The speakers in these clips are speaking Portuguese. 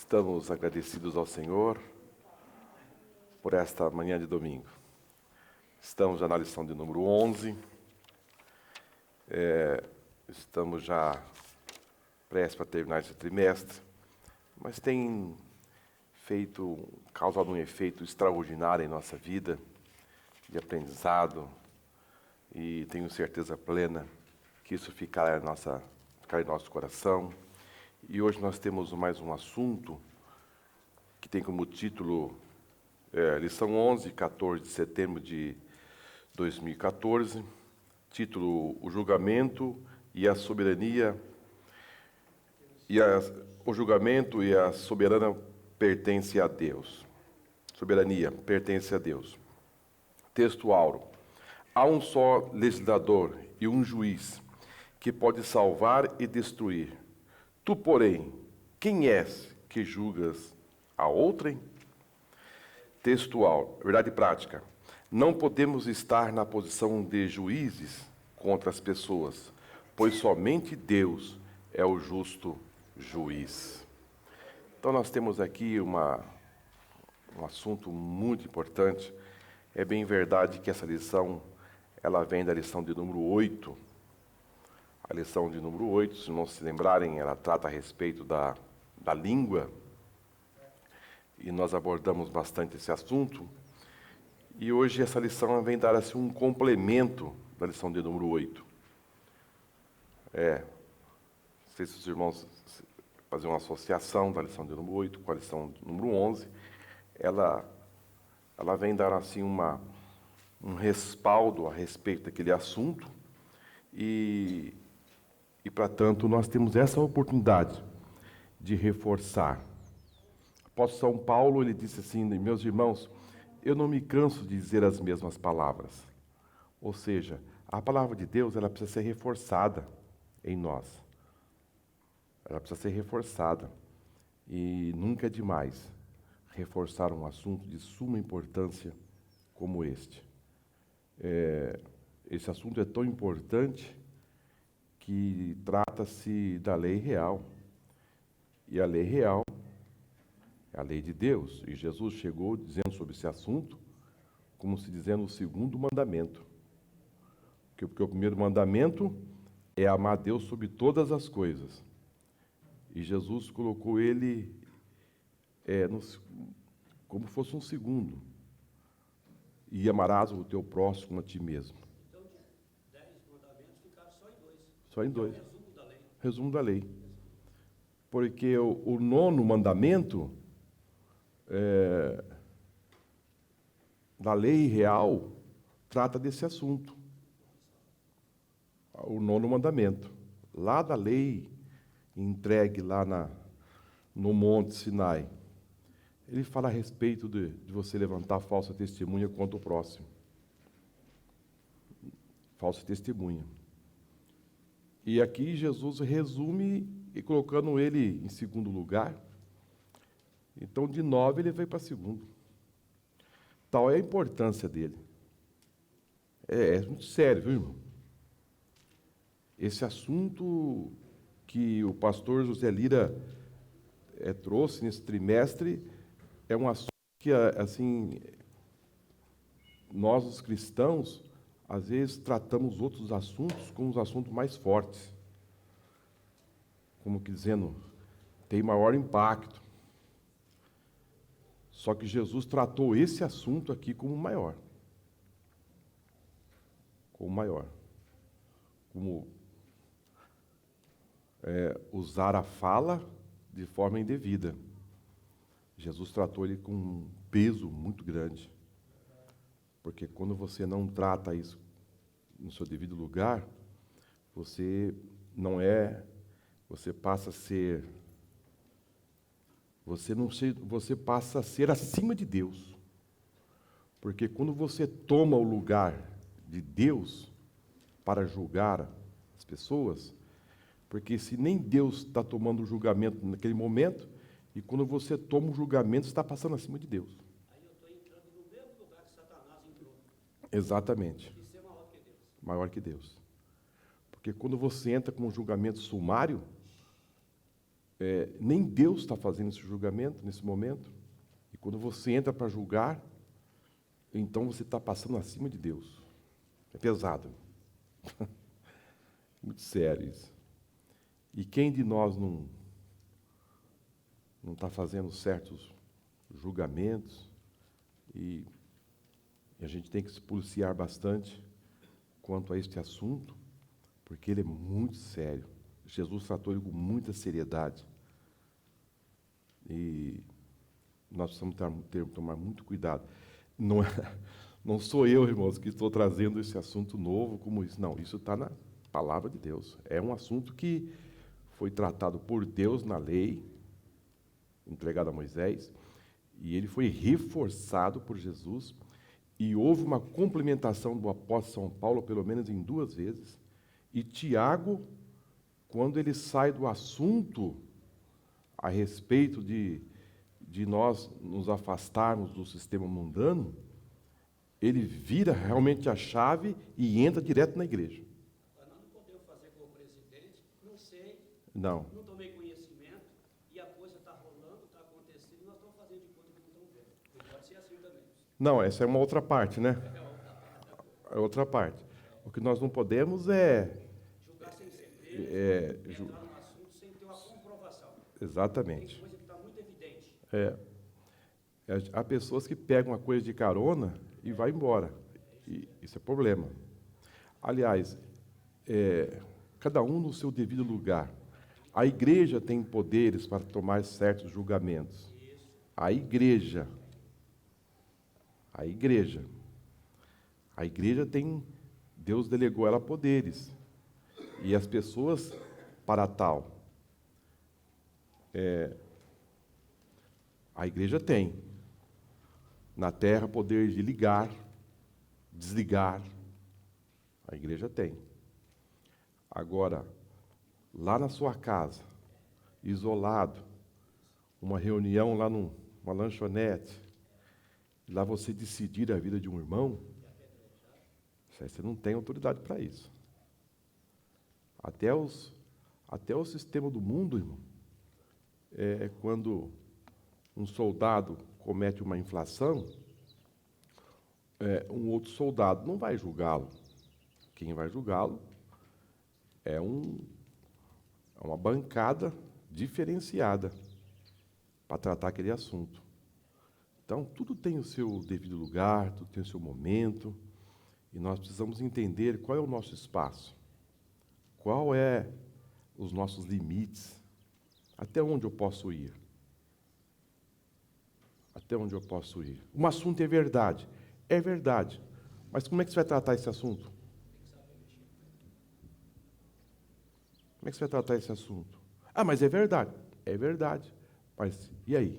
Estamos agradecidos ao Senhor por esta manhã de domingo. Estamos já na lição de número 11. Estamos já prestes para terminar esse trimestre, mas tem causado um efeito extraordinário em nossa vida, de aprendizado, e tenho certeza plena que isso ficará em nosso coração. E hoje nós temos mais um assunto que tem como título lição 11, 14 de setembro de 2014, título O julgamento e a soberania, o julgamento e a soberana pertence a Deus. Soberania pertence a Deus. Texto áureo. Há um só legislador e um juiz que pode salvar e destruir. Tu, porém, quem és que julgas a outrem? Textual, verdade prática. Não podemos estar na posição de juízes contra as pessoas, pois somente Deus é o justo juiz. Então nós temos aqui um assunto muito importante. É bem verdade que essa lição, ela vem da lição de número 8. A lição de número 8, se não se lembrarem, ela trata a respeito da língua. E nós abordamos bastante esse assunto. E hoje essa lição vem dar assim, um complemento da lição de número 8. Não sei se os irmãos fazem uma associação da lição de número 8 com a lição de número 11. Ela vem dar assim um respaldo a respeito daquele assunto. E para tanto, nós temos essa oportunidade de reforçar. O apóstolo São Paulo, ele disse assim: meus irmãos, eu não me canso de dizer as mesmas palavras. Ou seja, a palavra de Deus, ela precisa ser reforçada em nós. Ela precisa ser reforçada. E nunca é demais reforçar um assunto de suma importância como este. Esse assunto é tão importante que trata-se da lei real. E a lei real é a lei de Deus. E Jesus chegou dizendo sobre esse assunto, como se dizendo o segundo mandamento. Porque o primeiro mandamento é amar a Deus sobre todas as coisas. E Jesus colocou ele como fosse um segundo. E amarás o teu próximo como a ti mesmo. Então, de 10 mandamentos, ficaram só em 2. Só em 2. É o resumo da lei. Resumo da lei. Porque o nono mandamento da lei real trata desse assunto. O nono mandamento. Lá da lei entregue lá no Monte Sinai. Ele fala a respeito de você levantar falsa testemunha contra o próximo. Falsa testemunha. E aqui Jesus resume e colocando ele em segundo lugar. Então, de 9 ele veio para segundo. Tal é a importância dele. É muito sério, viu, irmão? Esse assunto que o pastor José Lira trouxe nesse trimestre é um assunto que, assim, nós, os cristãos, às vezes tratamos outros assuntos como os assuntos mais fortes. Como que dizendo, tem maior impacto. Só que Jesus tratou esse assunto aqui como maior. Como maior. Como usar a fala de forma indevida. Jesus tratou ele com um peso muito grande. Porque quando você não trata isso no seu devido lugar, você passa a ser acima de Deus. Porque quando você toma o lugar de Deus para julgar as pessoas, porque se nem Deus está tomando o julgamento naquele momento, e quando você toma o julgamento, você está passando acima de Deus. Aí eu estou entrando no mesmo lugar que Satanás entrou. Exatamente. Isso é maior que Deus. Maior que Deus. Porque quando você entra com um julgamento sumário, Nem Deus está fazendo esse julgamento nesse momento. E quando você entra para julgar, então você está passando acima de Deus. É pesado. Muito sério isso. E quem de nós não está fazendo certos julgamentos? E a gente tem que se policiar bastante quanto a este assunto, porque ele é muito sério. Jesus tratou ele com muita seriedade. E nós precisamos tomar muito cuidado. Não sou eu, irmãos, que estou trazendo esse assunto novo como isso. Não, isso está na palavra de Deus. É um assunto que foi tratado por Deus na lei, entregado a Moisés, e ele foi reforçado por Jesus, e houve uma complementação do apóstolo São Paulo, pelo menos em 2 vezes, e Tiago, quando ele sai do assunto a respeito de nós nos afastarmos do sistema mundano, ele vira realmente a chave e entra direto na igreja. Nós não podemos fazer como presidente, não sei, Não. não tomei conhecimento, e a coisa está rolando, está acontecendo, e nós estamos fazendo de conta que não estamos vendo. Não pode ser assim também. Não, essa é uma outra parte, né? É outra parte. O que nós não podemos é... Julgar sem certeza, entrar no assunto sem ter uma comprovação. Exatamente. Tem coisa que está muito evidente. Há pessoas que pegam uma coisa de carona e vai embora. E isso é problema. Aliás, cada um no seu devido lugar. A igreja tem poderes para tomar certos julgamentos. A igreja tem, Deus delegou ela poderes. E as pessoas para tal. A igreja tem. Na terra, poder de ligar, desligar. A igreja tem. Agora, lá na sua casa, isolado, uma reunião lá numa lanchonete, lá você decidir a vida de um irmão, você não tem autoridade para isso. Até o sistema do mundo, irmão, quando um soldado comete uma infração, um outro soldado não vai julgá-lo. Quem vai julgá-lo é uma bancada diferenciada para tratar aquele assunto. Então, tudo tem o seu devido lugar, tudo tem o seu momento, e nós precisamos entender qual é o nosso espaço, qual é os nossos limites, até onde eu posso ir. Até onde eu posso ir. Um assunto é verdade, mas como é que você vai tratar esse assunto? Como é que você vai tratar esse assunto? Ah, mas é verdade, mas e aí?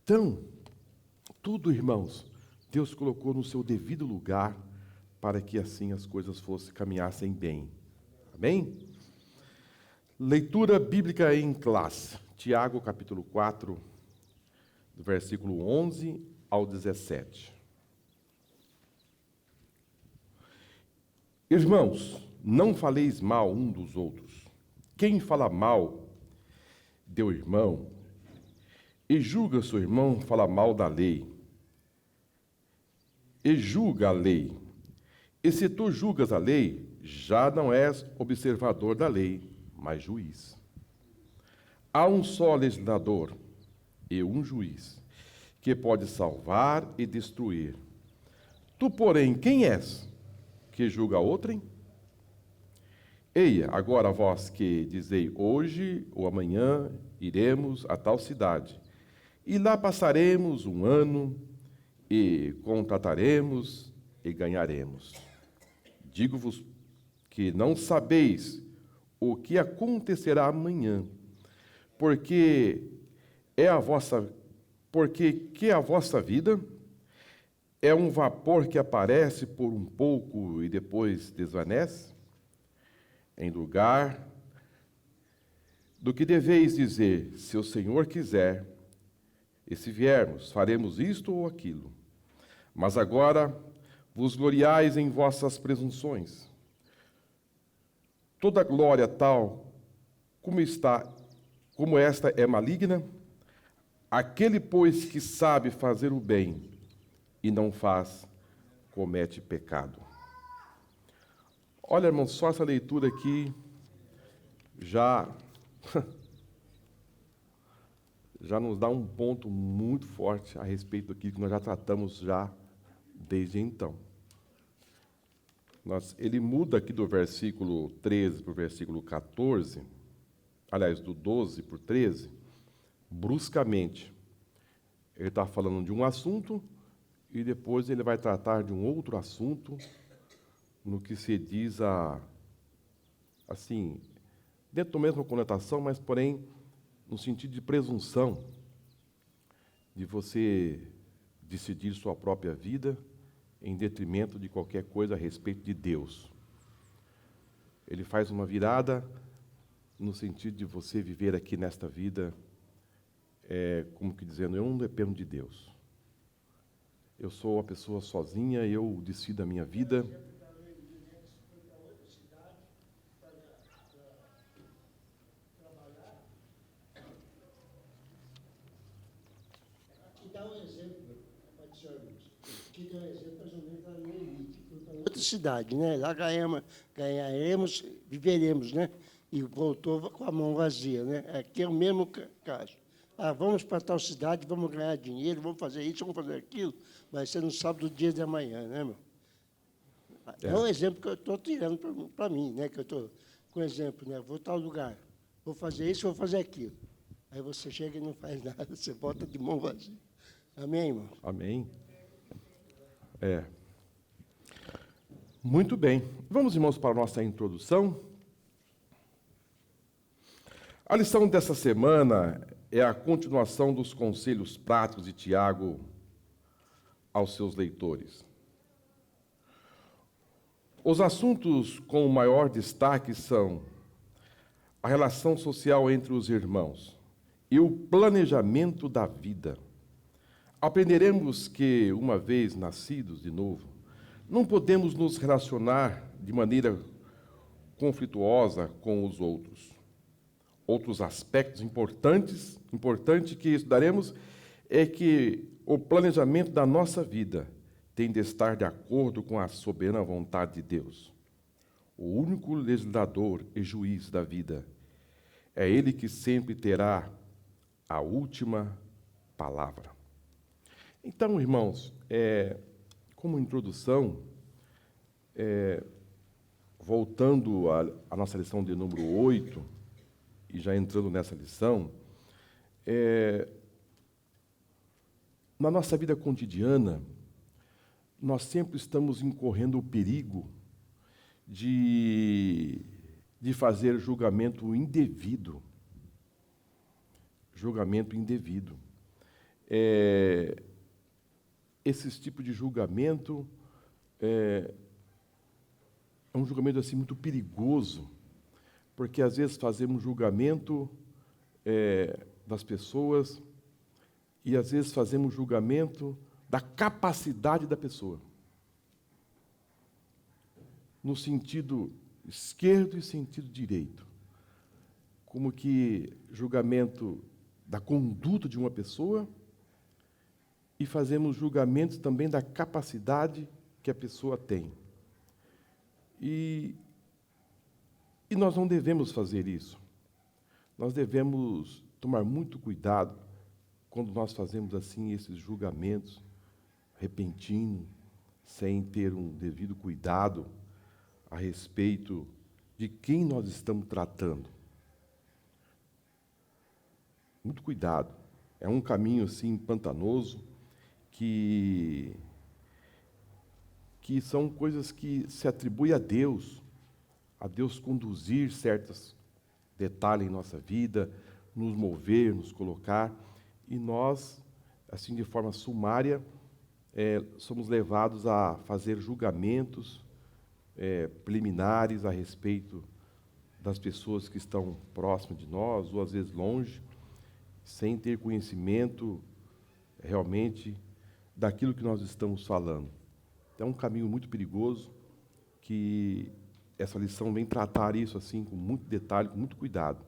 Então, tudo, irmãos, Deus colocou no seu devido lugar para que assim as coisas caminhassem bem. Amém? Leitura bíblica em classe. Tiago, capítulo 4, do versículo 11 ao 17. Irmãos, não faleis mal um dos outros. Quem fala mal do irmão e julga seu irmão, fala mal da lei. E julga a lei. E se tu julgas a lei, já não és observador da lei, mas juiz. Há um só legislador e um juiz, que pode salvar e destruir. Tu, porém, quem és, que julga outrem? Eia, agora vós que dizei hoje ou amanhã iremos a tal cidade, e lá passaremos 1 ano, e contrataremos e ganharemos. Digo-vos que não sabeis o que acontecerá amanhã, porque a vossa vida é um vapor que aparece por um pouco e depois desvanece. Em lugar do que deveis dizer, se o Senhor quiser, e se viermos, faremos isto ou aquilo. Mas agora vos gloriais em vossas presunções. Toda glória tal como esta é maligna, aquele, pois, que sabe fazer o bem e não faz, comete pecado. Olha, irmão, só essa leitura aqui já nos dá um ponto muito forte a respeito daquilo que nós já tratamos já desde então. Ele muda aqui do versículo 13 para o versículo 14, aliás, do 12 para o 13, bruscamente. Ele está falando de um assunto e depois ele vai tratar de um outro assunto, no que se diz assim, dentro da mesma conotação, mas, porém, no sentido de presunção, de você decidir sua própria vida em detrimento de qualquer coisa a respeito de Deus. Ele faz uma virada no sentido de você viver aqui nesta vida, como que dizendo, eu não dependo de Deus. Eu sou uma pessoa sozinha, eu decido a minha vida. Outra cidade, né? Lá ganharemos, viveremos, né? E voltou com a mão vazia, né? Aqui é o mesmo caso. Vamos para tal cidade, vamos ganhar dinheiro, vamos fazer isso, vamos fazer aquilo, mas você não sabe do dia de amanhã, né, meu? É um exemplo que eu estou tirando para mim, né? Que eu estou com exemplo, né? Vou a tal lugar, vou fazer isso, vou fazer aquilo. Aí você chega e não faz nada, você volta de mão vazia. Amém, irmão? Amém. Muito bem. Vamos, irmãos, para a nossa introdução. A lição dessa semana é a continuação dos conselhos práticos de Tiago aos seus leitores. Os assuntos com maior destaque são a relação social entre os irmãos e o planejamento da vida. Aprenderemos que, uma vez nascidos de novo, não podemos nos relacionar de maneira conflituosa com os outros. Outros aspectos importantes que estudaremos é que o planejamento da nossa vida tem de estar de acordo com a soberana vontade de Deus. O único legislador e juiz da vida. É Ele que sempre terá a última palavra. Então, irmãos, como introdução, voltando à nossa lição de número 8, e já entrando nessa lição, na nossa vida cotidiana, nós sempre estamos incorrendo o perigo de fazer julgamento indevido. Julgamento indevido. Esse tipo de julgamento é um julgamento assim muito perigoso, porque às vezes fazemos julgamento das pessoas e às vezes fazemos julgamento da capacidade da pessoa, no sentido esquerdo e sentido direito, como que julgamento da conduta de uma pessoa e fazemos julgamentos também da capacidade que a pessoa tem. E nós não devemos fazer isso. Nós devemos tomar muito cuidado quando nós fazemos assim esses julgamentos repentinos, sem ter um devido cuidado a respeito de quem nós estamos tratando. Muito cuidado. É um caminho assim pantanoso que são coisas que se atribui a Deus conduzir certos detalhes em nossa vida, nos mover, nos colocar, e nós, assim de forma sumária, somos levados a fazer julgamentos preliminares a respeito das pessoas que estão próximas de nós, ou às vezes longe, sem ter conhecimento realmente daquilo que nós estamos falando. Então, é um caminho muito perigoso, que essa lição vem tratar isso assim com muito detalhe, com muito cuidado.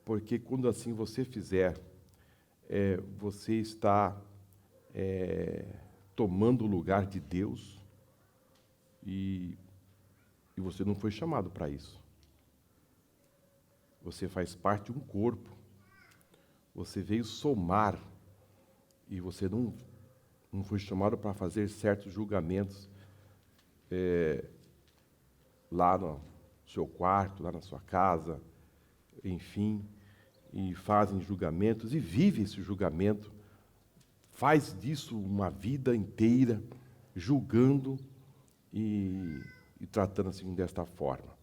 porque quando assim você fizer, você está tomando o lugar de Deus e você não foi chamado para isso. Você faz parte de um corpo. Você veio somar e você não foi chamado para fazer certos julgamentos lá no seu quarto, lá na sua casa, enfim, e fazem julgamentos e vive esse julgamento, faz disso uma vida inteira, julgando e tratando assim desta forma.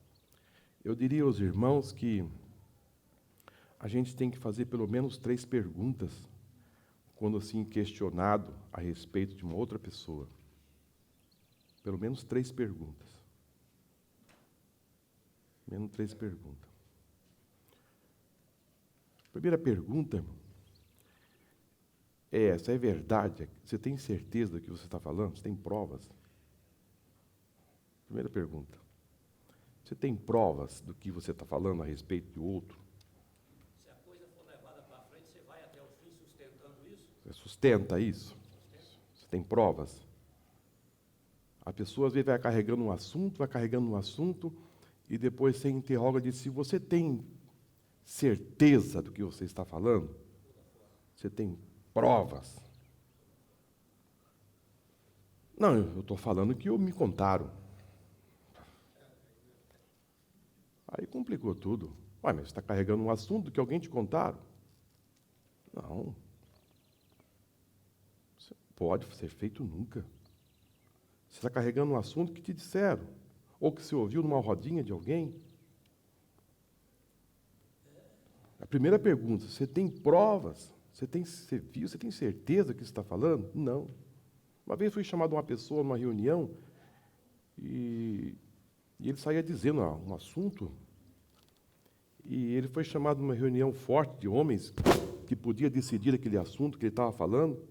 Eu diria aos irmãos que a gente tem que fazer pelo menos 3 perguntas quando assim questionado a respeito de uma outra pessoa. Pelo menos 3 perguntas. Menos 3 perguntas. Primeira pergunta é essa: é verdade? Você tem certeza do que você está falando? Você tem provas? Primeira pergunta. Você tem provas do que você está falando a respeito do outro? Se a coisa for levada para frente, você vai até o fim sustentando isso? Você sustenta isso? Você tem provas? A pessoa às vezes vai carregando um assunto, e depois você interroga de se você tem certeza do que você está falando? Você tem provas? Não, eu estou falando que me contaram. Aí complicou tudo. Ué, mas você está carregando um assunto que alguém te contaram? Não. Isso pode ser feito nunca. Você está carregando um assunto que te disseram, ou que você ouviu numa rodinha de alguém. A primeira pergunta: você tem provas? Você viu? Você tem certeza que você está falando? Não. Uma vez fui chamado uma pessoa numa reunião e ele saía dizendo um assunto, e ele foi chamado numa reunião forte de homens que podia decidir aquele assunto que ele estava falando,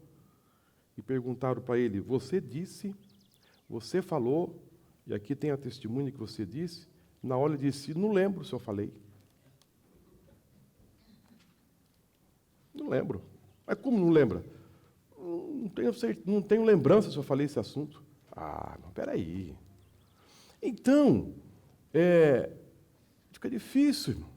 e perguntaram para ele: você disse, você falou, e aqui tem a testemunha que você disse. Na hora ele disse: não lembro se eu falei. Não lembro. Mas como não lembra? Não tenho lembrança se eu falei esse assunto. Ah, não, peraí. Então, fica difícil, irmão.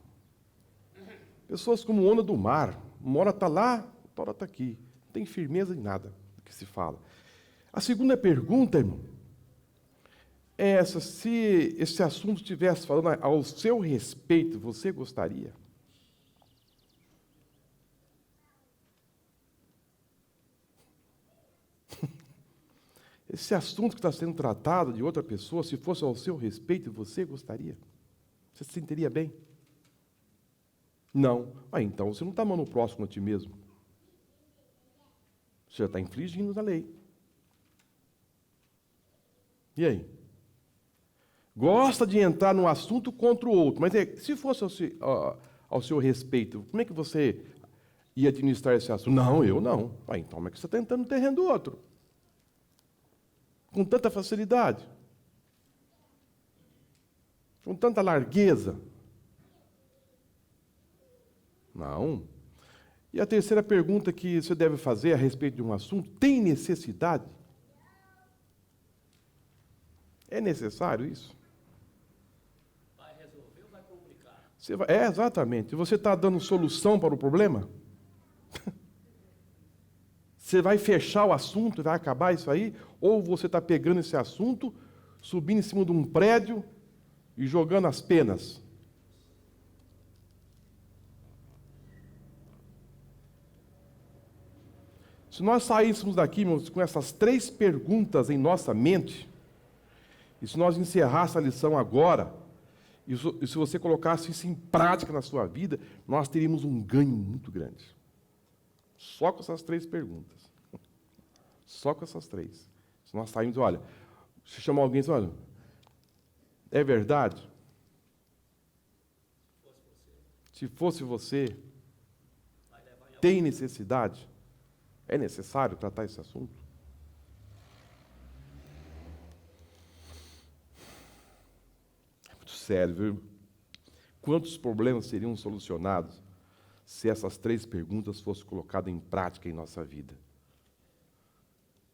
Pessoas como onda do mar, uma hora está lá, outra hora está aqui. Não tem firmeza em nada do que se fala. A segunda pergunta, irmão, é essa: se esse assunto estivesse falando ao seu respeito, você gostaria? Esse assunto que está sendo tratado de outra pessoa, se fosse ao seu respeito, você gostaria? Você se sentiria bem? Não. Então você não está amando o próximo a ti mesmo. Você já está infringindo a lei. E aí? Gosta de entrar num assunto contra o outro, mas se fosse ao seu respeito, como é que você ia administrar esse assunto? Não, eu não. Então como é que você está entrando no terreno do outro? Com tanta facilidade, com tanta largueza. Não. E a terceira pergunta que você deve fazer a respeito de um assunto: tem necessidade? É necessário isso? Vai resolver ou vai complicar? Exatamente. Você está dando solução para o problema? Você vai fechar o assunto e vai acabar isso aí? Ou você está pegando esse assunto, subindo em cima de um prédio e jogando as penas? Se nós saíssemos daqui, irmãos, com essas 3 perguntas em nossa mente, e se nós encerrássemos a lição agora, e se você colocasse isso em prática na sua vida, nós teríamos um ganho muito grande. Só com essas 3 perguntas. Só com essas 3. Se nós saímos, olha, se chamar alguém e diz: olha, é verdade? Se fosse você, tem necessidade? É necessário tratar esse assunto? É muito sério, viu? Quantos problemas seriam solucionados se essas 3 perguntas fossem colocadas em prática em nossa vida.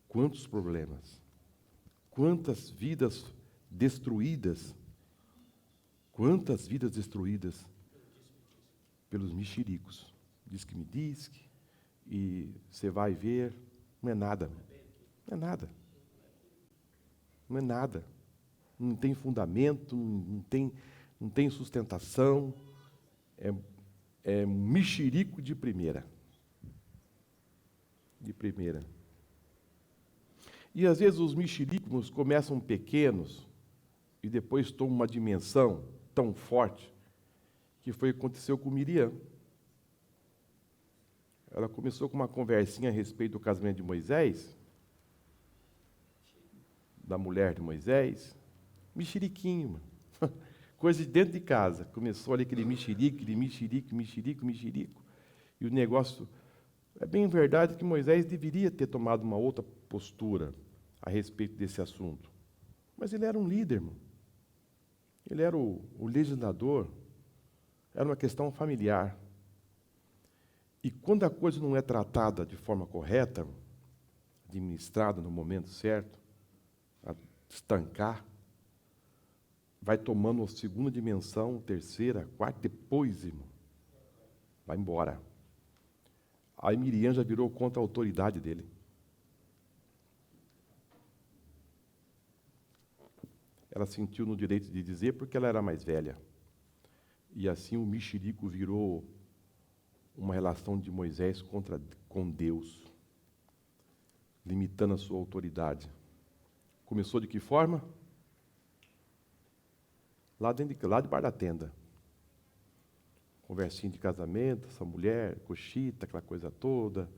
Quantos problemas, quantas vidas destruídas, pelos mexericos. Diz que me diz, e você vai ver, não é nada. Não é nada. Não é nada. Não tem fundamento, não tem sustentação. É mexerico de primeira. De primeira. E às vezes os mexericos começam pequenos e depois tomam uma dimensão tão forte, que foi o que aconteceu com Miriam. Ela começou com uma conversinha a respeito do casamento de Moisés, da mulher de Moisés, mexeriquinho, coisa de dentro de casa. Começou ali aquele mexerico, e o negócio... É bem verdade que Moisés deveria ter tomado uma outra postura a respeito desse assunto. Mas ele era um líder, irmão. Ele era o legislador. Era uma questão familiar. E quando a coisa não é tratada de forma correta, administrada no momento certo, a estancar, vai tomando a segunda dimensão, terceira, quarta, depois, irmão, vai embora. Aí Miriam já virou contra a autoridade dele. Ela sentiu no direito de dizer porque ela era mais velha. E assim o mexerico virou uma relação de Moisés com Deus, limitando a sua autoridade. Começou de que forma? Lá debaixo da tenda. Conversinha de casamento, essa mulher, cochita, aquela coisa toda,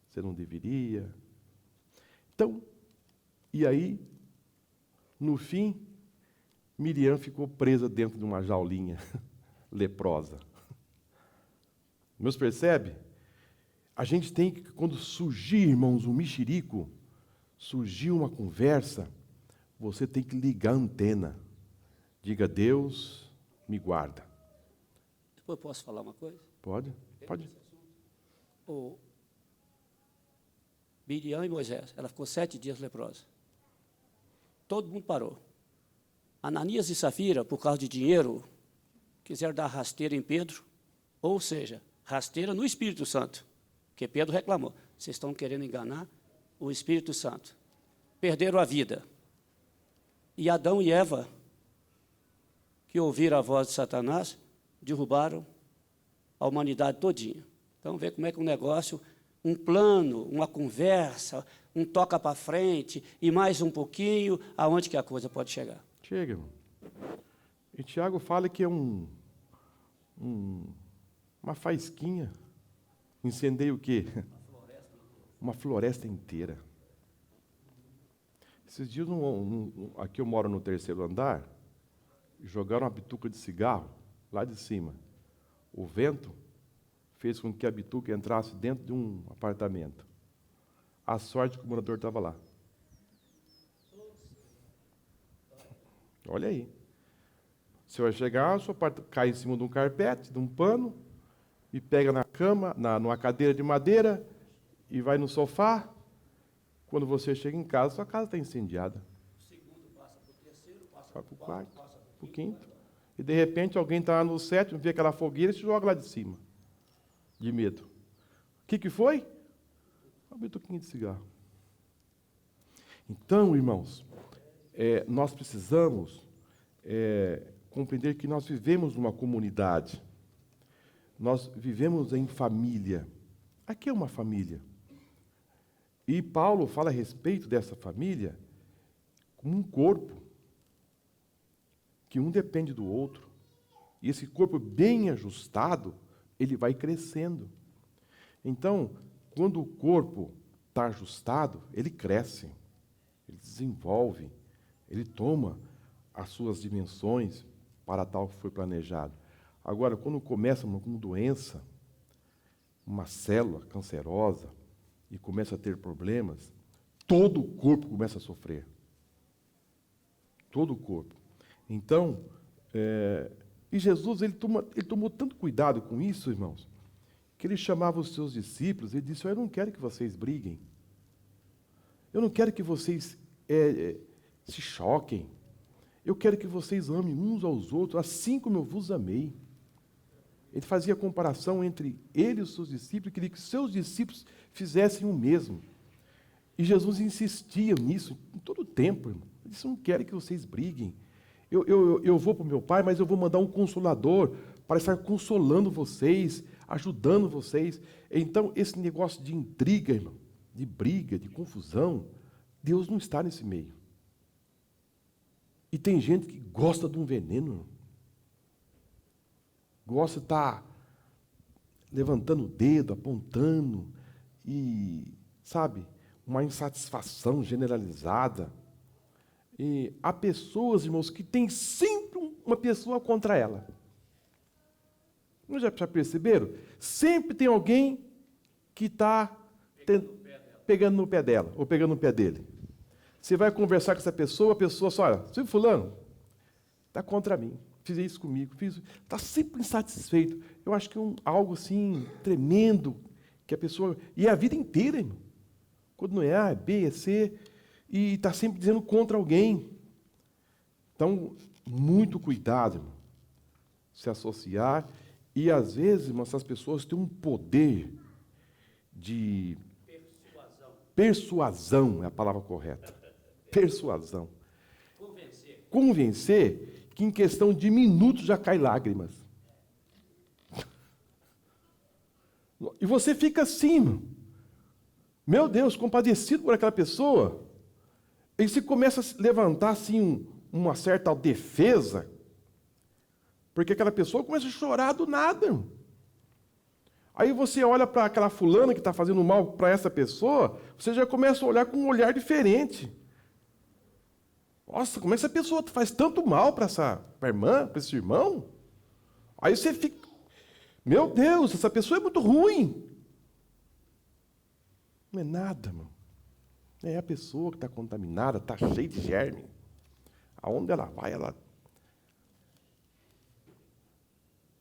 você não deveria. Então, e aí, no fim, Miriam ficou presa dentro de uma jaulinha leprosa. Meus percebe? A gente tem que, quando surgir, irmãos, um mexerico, surgir uma conversa, você tem que ligar a antena. Diga, Deus me guarda. Depois posso falar uma coisa? Pode? O Miriam e Moisés, ela ficou 7 dias leprosa. Todo mundo parou. Ananias e Safira, por causa de dinheiro, quiseram dar rasteira em Pedro, ou seja, rasteira no Espírito Santo, que Pedro reclamou. Vocês estão querendo enganar o Espírito Santo. Perderam a vida. E Adão e Eva, que ouviram a voz de Satanás, derrubaram a humanidade todinha. Então, vê como é que um negócio, um plano, uma conversa, um toca para frente, e mais um pouquinho, aonde que a coisa pode chegar. Chega, irmão. E Tiago fala que é uma faísquinha. Incendeia o quê? Uma floresta inteira. Esses dias, aqui eu moro no 3º andar, jogaram uma bituca de cigarro lá de cima. O vento fez com que a bituca entrasse dentro de um apartamento. A sorte que o morador estava lá. Olha aí. Você vai chegar, sua parte cai em cima de um carpete, de um pano, e pega na cama, numa cadeira de madeira, e vai no sofá. Quando você chega em casa, sua casa está incendiada. O segundo passa para o terceiro, passa para o quarto, para o quinto. E de repente alguém está lá no 7º, vê aquela fogueira e se joga lá de cima. De medo. O que foi? Uma bituquinha de cigarro. Então, irmãos, nós precisamos compreender que nós vivemos numa comunidade. Nós vivemos em família. Aqui é uma família. E Paulo fala a respeito dessa família como um corpo, que um depende do outro. E esse corpo bem ajustado, ele vai crescendo. Então, quando o corpo está ajustado, ele cresce, ele desenvolve, ele toma as suas dimensões para tal que foi planejado. Agora, quando começa com doença, uma célula cancerosa, e começa a ter problemas, todo o corpo começa a sofrer. Todo o corpo. Então, e Jesus ele tomou tanto cuidado com isso, irmãos, que ele chamava os seus discípulos e disse: eu não quero que vocês briguem. Eu não quero que vocês se choquem. Eu quero que vocês amem uns aos outros, assim como eu vos amei. Ele fazia comparação entre ele e os seus discípulos, e queria que seus discípulos fizessem o mesmo. E Jesus insistia nisso em todo o tempo, irmão. Ele disse: eu não quero que vocês briguem. Eu vou para o meu Pai, mas eu vou mandar um consolador para estar consolando vocês, ajudando vocês. Então, esse negócio de intriga, irmão, de briga, de confusão, Deus não está nesse meio. E tem gente que gosta de um veneno, irmão. Gosta de estar levantando o dedo, apontando, e, sabe, uma insatisfação generalizada. E há pessoas, irmãos, que têm sempre uma pessoa contra ela. Não já perceberam? Sempre tem alguém que está pegando no pé dela, ou pegando no pé dele. Você vai conversar com essa pessoa, a pessoa só, olha, seu fulano, está contra mim, fiz isso comigo, está sempre insatisfeito. Eu acho que é algo assim, tremendo, que a pessoa... E é a vida inteira, irmão. Quando não é A, é B, é C, e está sempre dizendo contra alguém. Então, muito cuidado, irmão, se associar. E, às vezes, irmão, essas pessoas têm um poder de... Persuasão é a palavra correta. Persuasão. Convencer que em questão de minutos já cai lágrimas. E você fica assim, irmão. Meu Deus, compadecido por aquela pessoa. E se começa a levantar assim uma certa defesa, porque aquela pessoa começa a chorar do nada, irmão. Aí você olha para aquela fulana que está fazendo mal para essa pessoa, você já começa a olhar com um olhar diferente. Nossa, como essa pessoa faz tanto mal para essa irmã, para esse irmão? Aí você fica, meu Deus, essa pessoa é muito ruim. Não é nada, irmão. É a pessoa que está contaminada, está cheia de germe. Aonde ela vai, ela...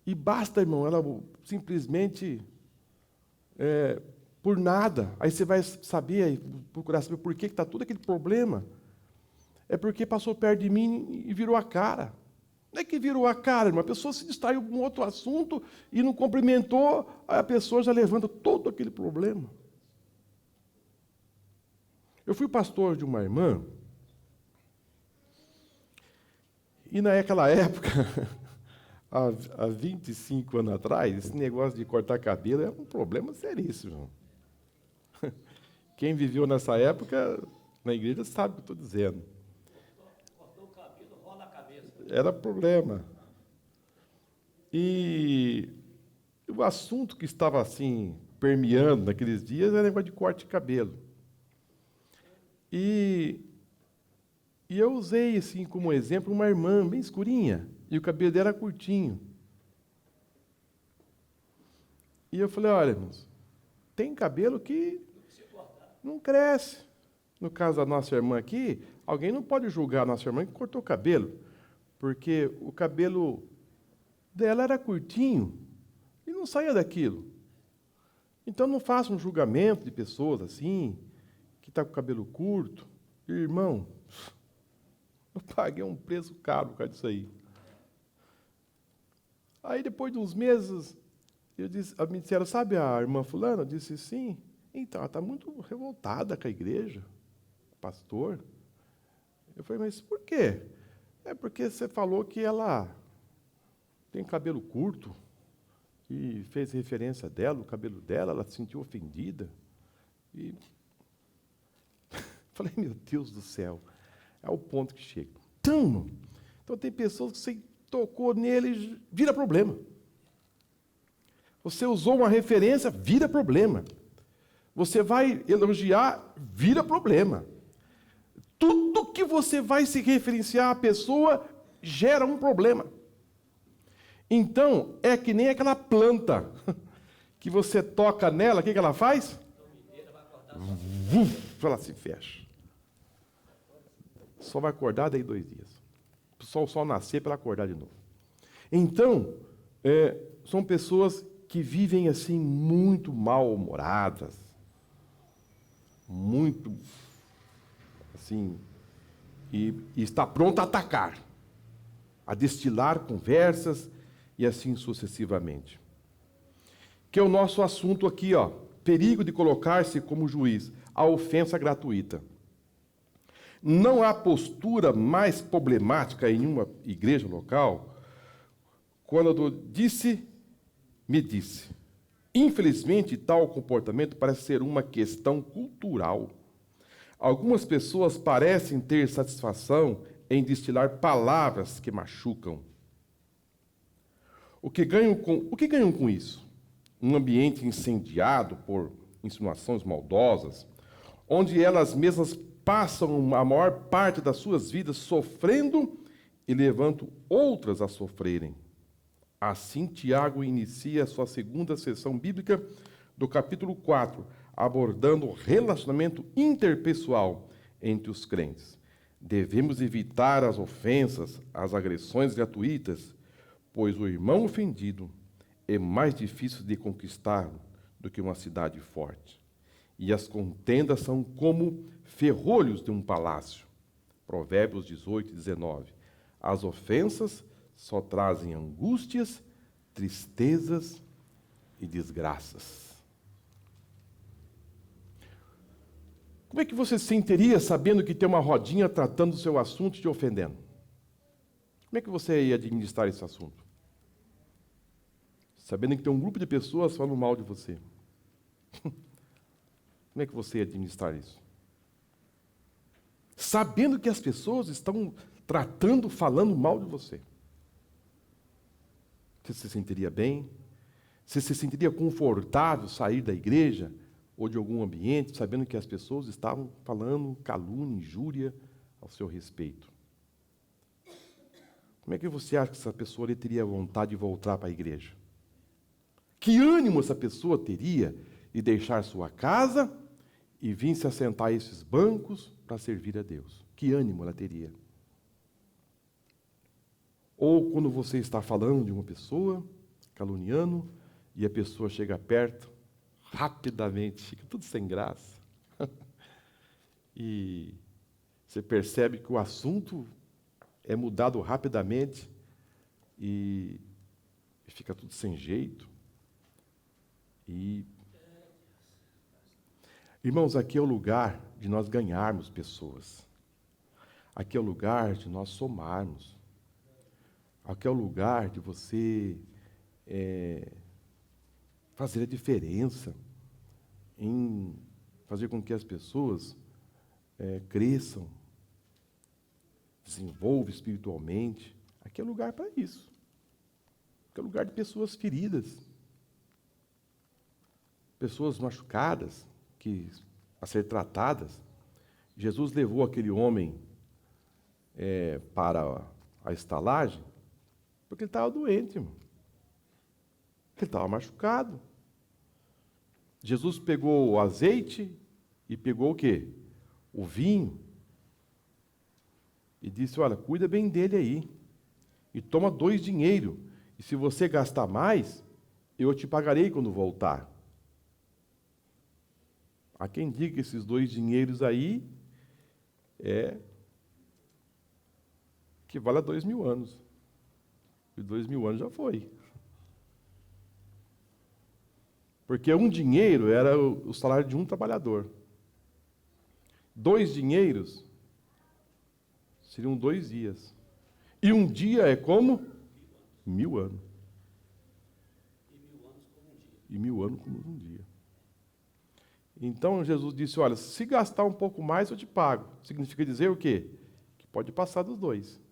E basta, irmão, ela simplesmente, por nada. Aí você vai saber, procurar saber por que está todo aquele problema. É porque passou perto de mim e virou a cara. Não é que virou a cara, irmão. A pessoa se distraiu com outro assunto e não cumprimentou, aí a pessoa já levanta todo aquele problema. Eu fui pastor de uma irmã, e naquela época... Há 25 anos atrás, esse negócio de cortar cabelo é um problema seríssimo. Quem viveu nessa época, na igreja, sabe o que eu estou dizendo. Cortou o cabelo, rola a cabeça. Era problema. E o assunto que estava assim, permeando naqueles dias, era negócio de corte de cabelo. E eu usei, assim, como exemplo, uma irmã bem escurinha, e o cabelo dela era curtinho. E eu falei: olha, irmãos, tem cabelo que não cresce. No caso da nossa irmã aqui, alguém não pode julgar a nossa irmã que cortou o cabelo, porque o cabelo dela era curtinho e não saía daquilo. Então, não faça um julgamento de pessoas assim, que está com o cabelo curto. Irmão, eu paguei um preço caro por causa disso aí. Aí, depois de uns meses, me disseram: sabe a irmã fulana? Eu disse: sim. Então, ela está muito revoltada com a igreja, pastor. Eu falei: mas por quê? É porque você falou que ela tem cabelo curto, e fez referência dela, o cabelo dela, ela se sentiu ofendida. E falei: meu Deus do céu, é o ponto que chega. Então tem pessoas que você tocou nele, vira problema. Você usou uma referência, vira problema. Você vai elogiar, vira problema. Tudo que você vai se referenciar à pessoa gera um problema. Então, é que nem aquela planta que você toca nela, o que ela faz? Ela se fecha. Só vai acordar daí 2 dias. Só o sol nascer para acordar de novo. Então, são pessoas que vivem assim muito mal-humoradas, muito assim, e está pronto a atacar, a destilar conversas e assim sucessivamente. Que é o nosso assunto aqui, ó, perigo de colocar-se como juiz, a ofensa gratuita. Não há postura mais problemática em uma igreja local quando me disse. Infelizmente, tal comportamento parece ser uma questão cultural. Algumas pessoas parecem ter satisfação em destilar palavras que machucam. O que ganham com isso? Um ambiente incendiado por insinuações maldosas, onde elas mesmas passam a maior parte das suas vidas sofrendo e levando outras a sofrerem. Assim, Tiago inicia a sua segunda sessão bíblica do capítulo 4, abordando o relacionamento interpessoal entre os crentes. Devemos evitar as ofensas, as agressões gratuitas, pois o irmão ofendido é mais difícil de conquistar do que uma cidade forte. E as contendas são como ferrolhos de um palácio. Provérbios 18, 19. As ofensas só trazem angústias, tristezas e desgraças. Como é que você se sentiria sabendo que tem uma rodinha tratando do seu assunto e te ofendendo? Como é que você ia administrar esse assunto? Sabendo que tem um grupo de pessoas falando mal de você. Como é que você ia administrar isso? Sabendo que as pessoas estão tratando, falando mal de você. Você se sentiria bem? Você se sentiria confortável sair da igreja ou de algum ambiente, sabendo que as pessoas estavam falando calúnia, injúria ao seu respeito? Como é que você acha que essa pessoa teria vontade de voltar para a igreja? Que ânimo essa pessoa teria de deixar sua casa e vir se assentar a esses bancos para servir a Deus? Que ânimo ela teria? Ou quando você está falando de uma pessoa, caluniando, e a pessoa chega perto, rapidamente, fica tudo sem graça. E você percebe que o assunto é mudado rapidamente e fica tudo sem jeito. E, irmãos, aqui é o lugar de nós ganharmos pessoas. Aqui é o lugar de nós somarmos. Aqui é o lugar de você fazer a diferença em fazer com que as pessoas cresçam, desenvolvam espiritualmente. Aqui é lugar para isso. Aqui é lugar de pessoas feridas, pessoas machucadas, a ser tratadas. Jesus levou aquele homem para a estalagem porque ele estava doente, irmão. Ele estava machucado. Jesus pegou o azeite e pegou o quê? O vinho. E disse, olha, cuida bem dele aí. E toma 2 dinheiros. E se você gastar mais, eu te pagarei quando voltar. Há quem diga que esses 2 dinheiros aí que vale a 2.000 anos. E 2.000 anos já foi. Porque 1 dinheiro era o salário de um trabalhador. 2 dinheiros seriam 2 dias. E 1 dia é como 1.000 anos. E 1.000 anos como um dia. Então Jesus disse, olha, se gastar um pouco mais eu te pago. Significa dizer o quê? Que pode passar dos 2.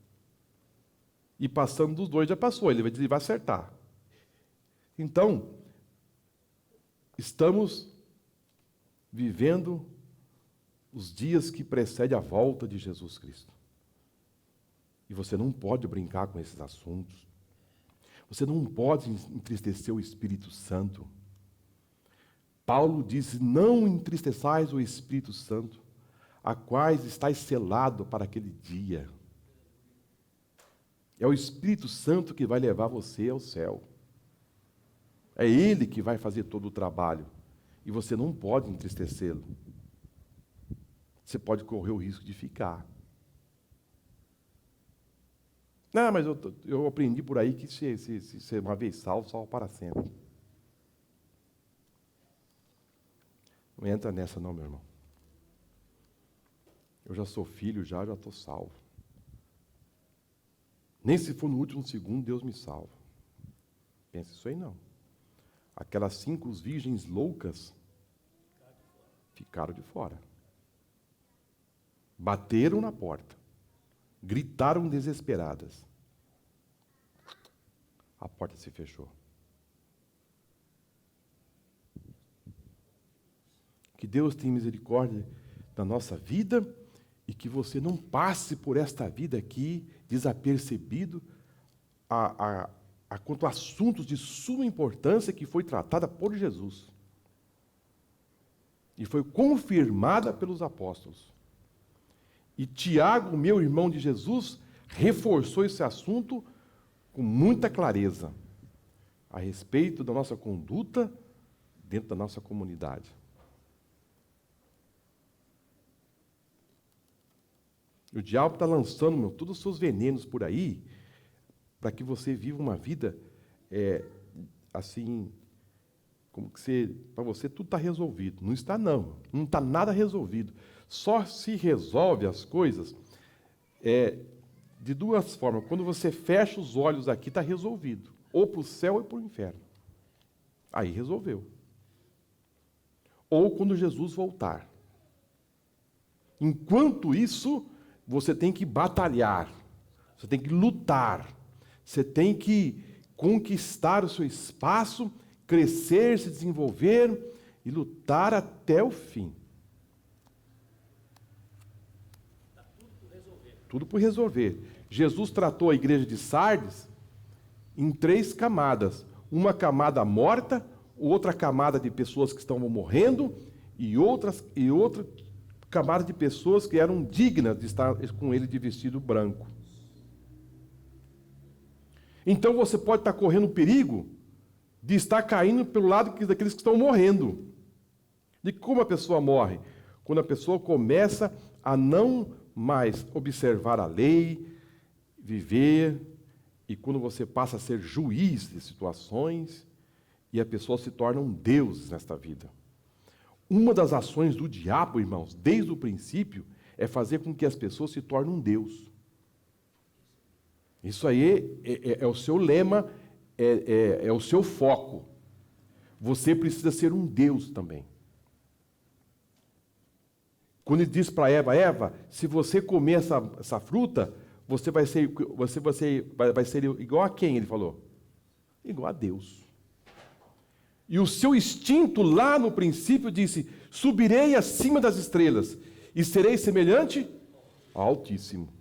E passando dos 2 já passou, ele vai acertar. Então, estamos vivendo os dias que precedem a volta de Jesus Cristo. E você não pode brincar com esses assuntos. Você não pode entristecer o Espírito Santo. Paulo disse, não entristeçais o Espírito Santo, a quais estáis selado para aquele dia. É o Espírito Santo que vai levar você ao céu. É Ele que vai fazer todo o trabalho. E você não pode entristecê-lo. Você pode correr o risco de ficar. Não, mas eu aprendi por aí que se uma vez salvo, salvo para sempre. Não entra nessa não, meu irmão. Eu já sou filho, já estou salvo. Nem se for no último segundo, Deus me salva. Pensa isso aí não. Aquelas 5 virgens loucas ficaram de fora. Bateram na porta. Gritaram desesperadas. A porta se fechou. Que Deus tenha misericórdia da nossa vida e que você não passe por esta vida aqui desapercebido quanto a assuntos de suma importância que foi tratada por Jesus. E foi confirmada pelos apóstolos. E Tiago, meu irmão de Jesus, reforçou esse assunto com muita clareza a respeito da nossa conduta dentro da nossa comunidade. O diabo está lançando todos os seus venenos por aí para que você viva uma vida assim, como que para você tudo está resolvido. Não está não está nada resolvido. Só se resolve as coisas de 2 formas. Quando você fecha os olhos aqui, está resolvido. Ou para o céu ou para o inferno. Aí resolveu. Ou quando Jesus voltar. Enquanto isso, você tem que batalhar. Você tem que lutar. Você tem que conquistar o seu espaço, crescer, se desenvolver e lutar até o fim. Tudo por resolver. Jesus tratou a igreja de Sardes em 3 camadas. Uma camada morta, outra camada de pessoas que estavam morrendo e outra camada de pessoas que eram dignas de estar com ele de vestido branco. Então você pode estar correndo perigo de estar caindo pelo lado daqueles que estão morrendo. De como a pessoa morre? Quando a pessoa começa a não mais observar a lei, viver, e quando você passa a ser juiz de situações, e a pessoa se torna um Deus nesta vida. Uma das ações do diabo, irmãos, desde o princípio, é fazer com que as pessoas se tornem um Deus. Isso aí é o seu lema, é o seu foco. Você precisa ser um Deus também. Quando ele diz para Eva, se você comer essa fruta, você vai ser igual a quem, ele falou? Igual a Deus. E o seu instinto lá no princípio disse, subirei acima das estrelas e serei semelhante ao Altíssimo.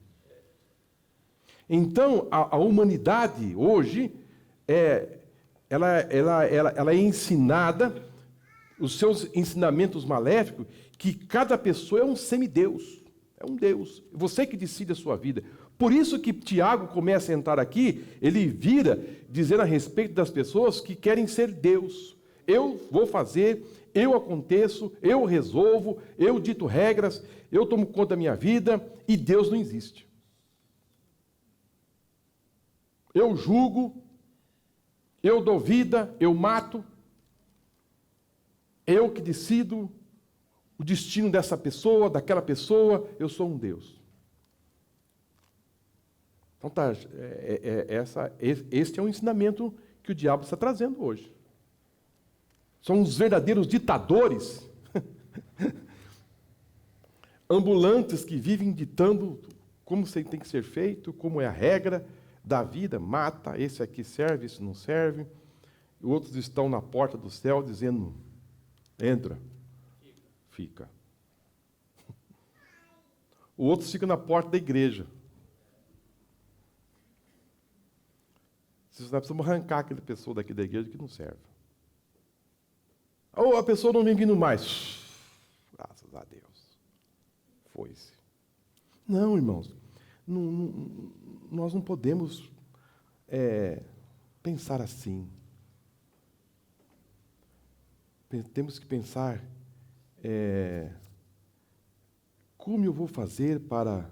Então, a humanidade hoje, ela é ensinada, os seus ensinamentos maléficos, que cada pessoa é um semideus, é um Deus. Você que decide a sua vida. Por isso que Tiago começa a entrar aqui, ele vira dizendo a respeito das pessoas que querem ser Deus. Eu vou fazer, eu aconteço, eu resolvo, eu dito regras, eu tomo conta da minha vida e Deus não existe. Eu julgo, eu dou vida, eu mato, eu que decido o destino dessa pessoa, daquela pessoa, eu sou um Deus. Então tá, este é um ensinamento que o diabo está trazendo hoje. São os verdadeiros ditadores, ambulantes que vivem ditando como tem que ser feito, como é a regra da vida, mata, esse aqui serve, esse não serve. E outros estão na porta do céu dizendo, entra, fica. O outro fica na porta da igreja. Nós precisamos arrancar aquela pessoa daqui da igreja que não serve. Ou a pessoa não vem vindo mais. Graças a Deus. Foi-se. Não, irmãos. Nós não podemos pensar assim. temos que pensar, como eu vou fazer para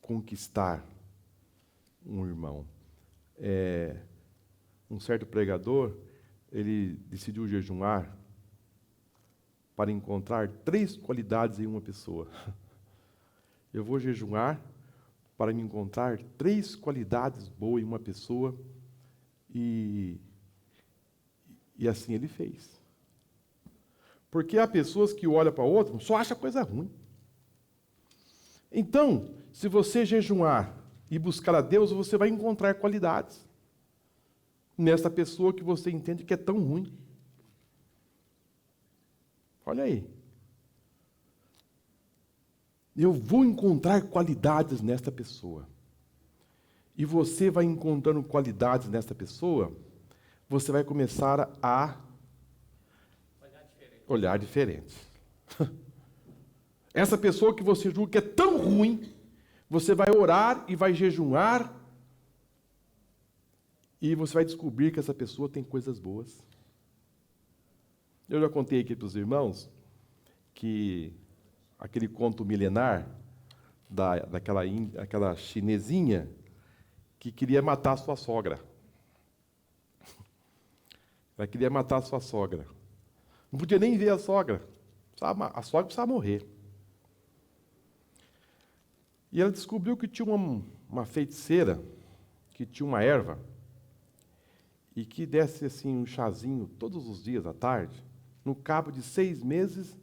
conquistar um irmão? Um certo pregador, ele decidiu jejuar para encontrar 3 qualidades em uma pessoa. Eu vou jejuar para me encontrar 3 qualidades boas em uma pessoa, e assim ele fez. Porque há pessoas que olham para o outro, só acham coisa ruim. Então, se você jejuar e buscar a Deus, você vai encontrar qualidades nessa pessoa que você entende que é tão ruim. Olha aí. Eu vou encontrar qualidades nesta pessoa. E você vai encontrando qualidades nesta pessoa, você vai começar a olhar diferente. Essa pessoa que você julga que é tão ruim, você vai orar e vai jejuar, e você vai descobrir que essa pessoa tem coisas boas. Eu já contei aqui para os irmãos que aquele conto milenar daquela chinesinha que queria matar a sua sogra. Ela queria matar a sua sogra. Não podia nem ver a sogra. A sogra precisava morrer. E ela descobriu que tinha uma feiticeira, que tinha uma erva, e que desse assim um chazinho todos os dias à tarde. No cabo de 6 meses,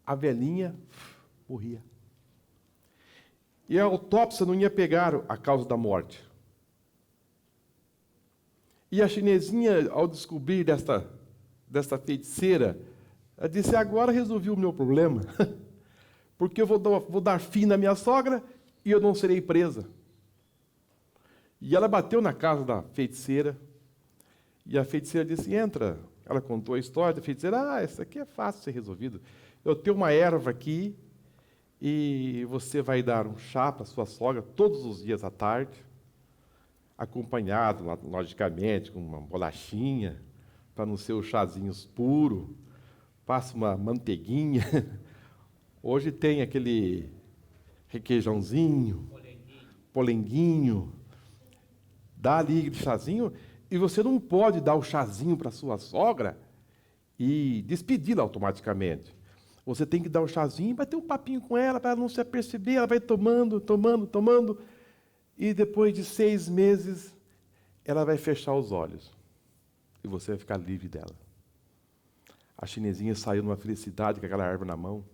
a velhinha morria. E a autópsia não ia pegar a causa da morte. E a chinesinha, ao descobrir desta feiticeira, ela disse: agora resolvi o meu problema, porque eu vou dar fim na minha sogra e eu não serei presa. E ela bateu na casa da feiticeira, e a feiticeira disse: entra. Ela contou a história da feiticeira: isso aqui é fácil de ser resolvido. Eu tenho uma erva aqui, e você vai dar um chá para sua sogra todos os dias à tarde, acompanhado, logicamente, com uma bolachinha, para não ser os chazinhos puros. Passa uma manteiguinha. Hoje tem aquele requeijãozinho, polenguinho. Dá ali de chazinho, e você não pode dar o chazinho para sua sogra e despedi-la automaticamente. Você tem que dar o chazinho e vai ter um papinho com ela para ela não se aperceber. Ela vai tomando, e depois de 6 meses, ela vai fechar os olhos. E você vai ficar livre dela. A chinesinha saiu numa felicidade com aquela árvore na mão.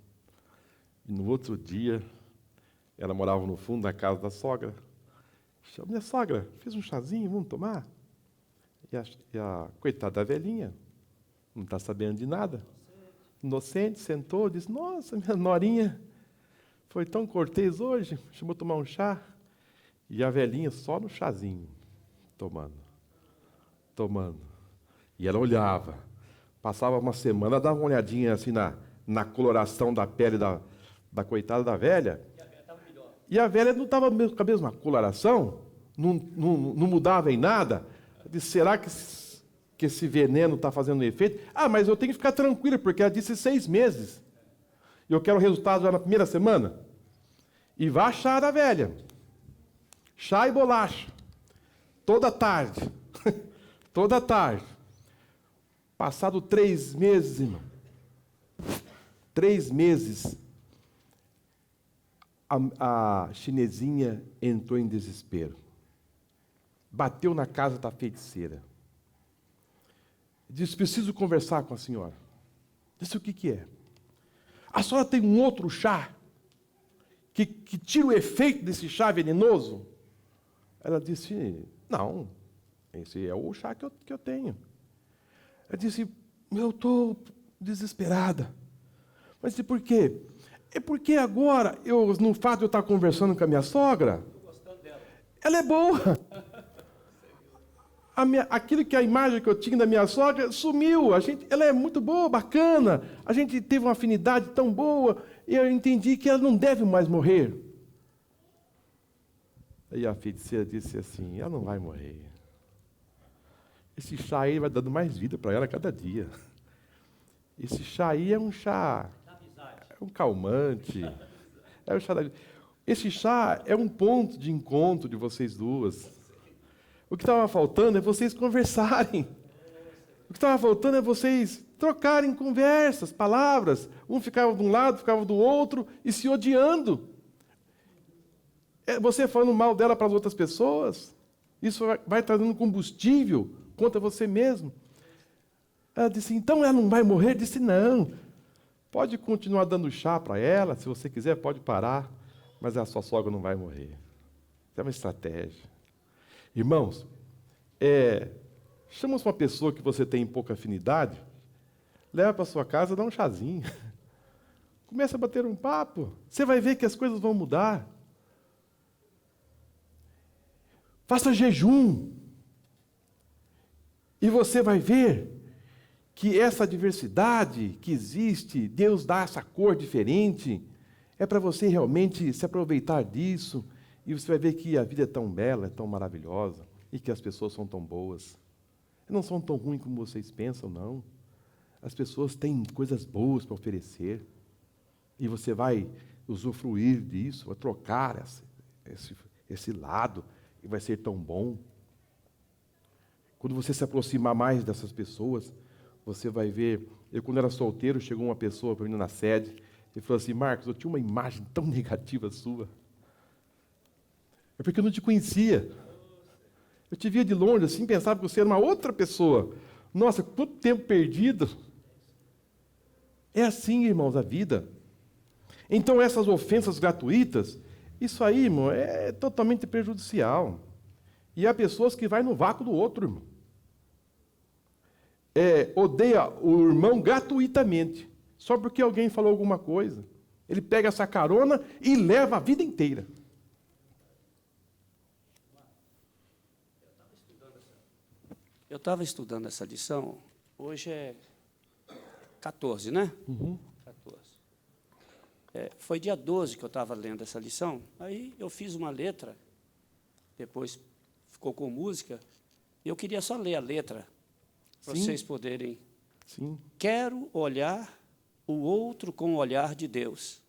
E no outro dia, ela morava no fundo da casa da sogra. Chamou: minha sogra, fiz um chazinho, vamos tomar? E a coitada da velhinha não está sabendo de nada. Inocente, sentou, disse: nossa, minha norinha foi tão cortês hoje, chamou tomar um chá. E a velhinha só no chazinho, tomando. E ela olhava. Passava uma semana, dava uma olhadinha assim na coloração da pele da coitada da velha. E a velha não estava com a mesma coloração, não mudava em nada. Eu disse: será que esse veneno está fazendo efeito? Mas eu tenho que ficar tranquila, porque ela disse 6 meses. E eu quero o resultado já na primeira semana. E vá achar a velha. Chá e bolacha. Toda tarde. Toda tarde. Passado 3 meses, irmão. 3 meses. A chinesinha entrou em desespero. Bateu na casa da feiticeira. Disse: preciso conversar com a senhora. Disse: o que é? A senhora tem um outro chá que tira o efeito desse chá venenoso? Ela disse: não, esse é o chá que eu tenho. Ela disse: eu estou desesperada. Mas disse: por quê? É porque agora, no fato de eu estar conversando com a minha sogra, ela é boa. Aquilo que a imagem que eu tinha da minha sogra sumiu. Ela é muito boa, bacana. A gente teve uma afinidade tão boa, e eu entendi que ela não deve mais morrer. Aí a feiticeira disse assim: ela não vai morrer. Esse chá aí vai dando mais vida para ela a cada dia. Esse chá aí é um chá, é um calmante. É o chá da... Esse chá é um ponto de encontro de vocês duas. O que estava faltando é vocês conversarem. O que estava faltando é vocês trocarem conversas, palavras. Um ficava de um lado, ficava do outro e se odiando. Você falando mal dela para as outras pessoas, isso vai trazendo combustível contra você mesmo. Ela disse, então ela não vai morrer? Disse, não. Pode continuar dando chá para ela, se você quiser, pode parar, mas a sua sogra não vai morrer. Isso é uma estratégia. Irmãos, chama uma pessoa que você tem pouca afinidade, leva para sua casa, dá um chazinho. Começa a bater um papo. Você vai ver que as coisas vão mudar. Faça jejum. E você vai ver que essa diversidade que existe, Deus dá essa cor diferente, é para você realmente se aproveitar disso, e você vai ver que a vida é tão bela, é tão maravilhosa, e que as pessoas são tão boas. Não são tão ruins como vocês pensam, não. As pessoas têm coisas boas para oferecer, e você vai usufruir disso, vai trocar esse lado, e vai ser tão bom. Quando você se aproximar mais dessas pessoas, você vai ver... Eu, quando era solteiro, chegou uma pessoa para mim na sede e falou assim, Marcos, eu tinha uma imagem tão negativa sua. É porque eu não te conhecia. Eu te via de longe, assim, pensava que você era uma outra pessoa. Nossa, quanto tempo perdido. É assim, irmãos, a vida. Então, essas ofensas gratuitas, isso aí, irmão, é totalmente prejudicial. E há pessoas que vão no vácuo do outro, irmão. Odeia o irmão gratuitamente, só porque alguém falou alguma coisa. Ele pega essa carona e leva a vida inteira. Eu estava estudando essa lição, hoje é 14, né? Uhum. 14. Foi dia 12 que eu estava lendo essa lição, aí eu fiz uma letra, depois ficou com música, e eu queria só ler a letra, para vocês poderem. Sim. Quero olhar o outro com o olhar de Deus.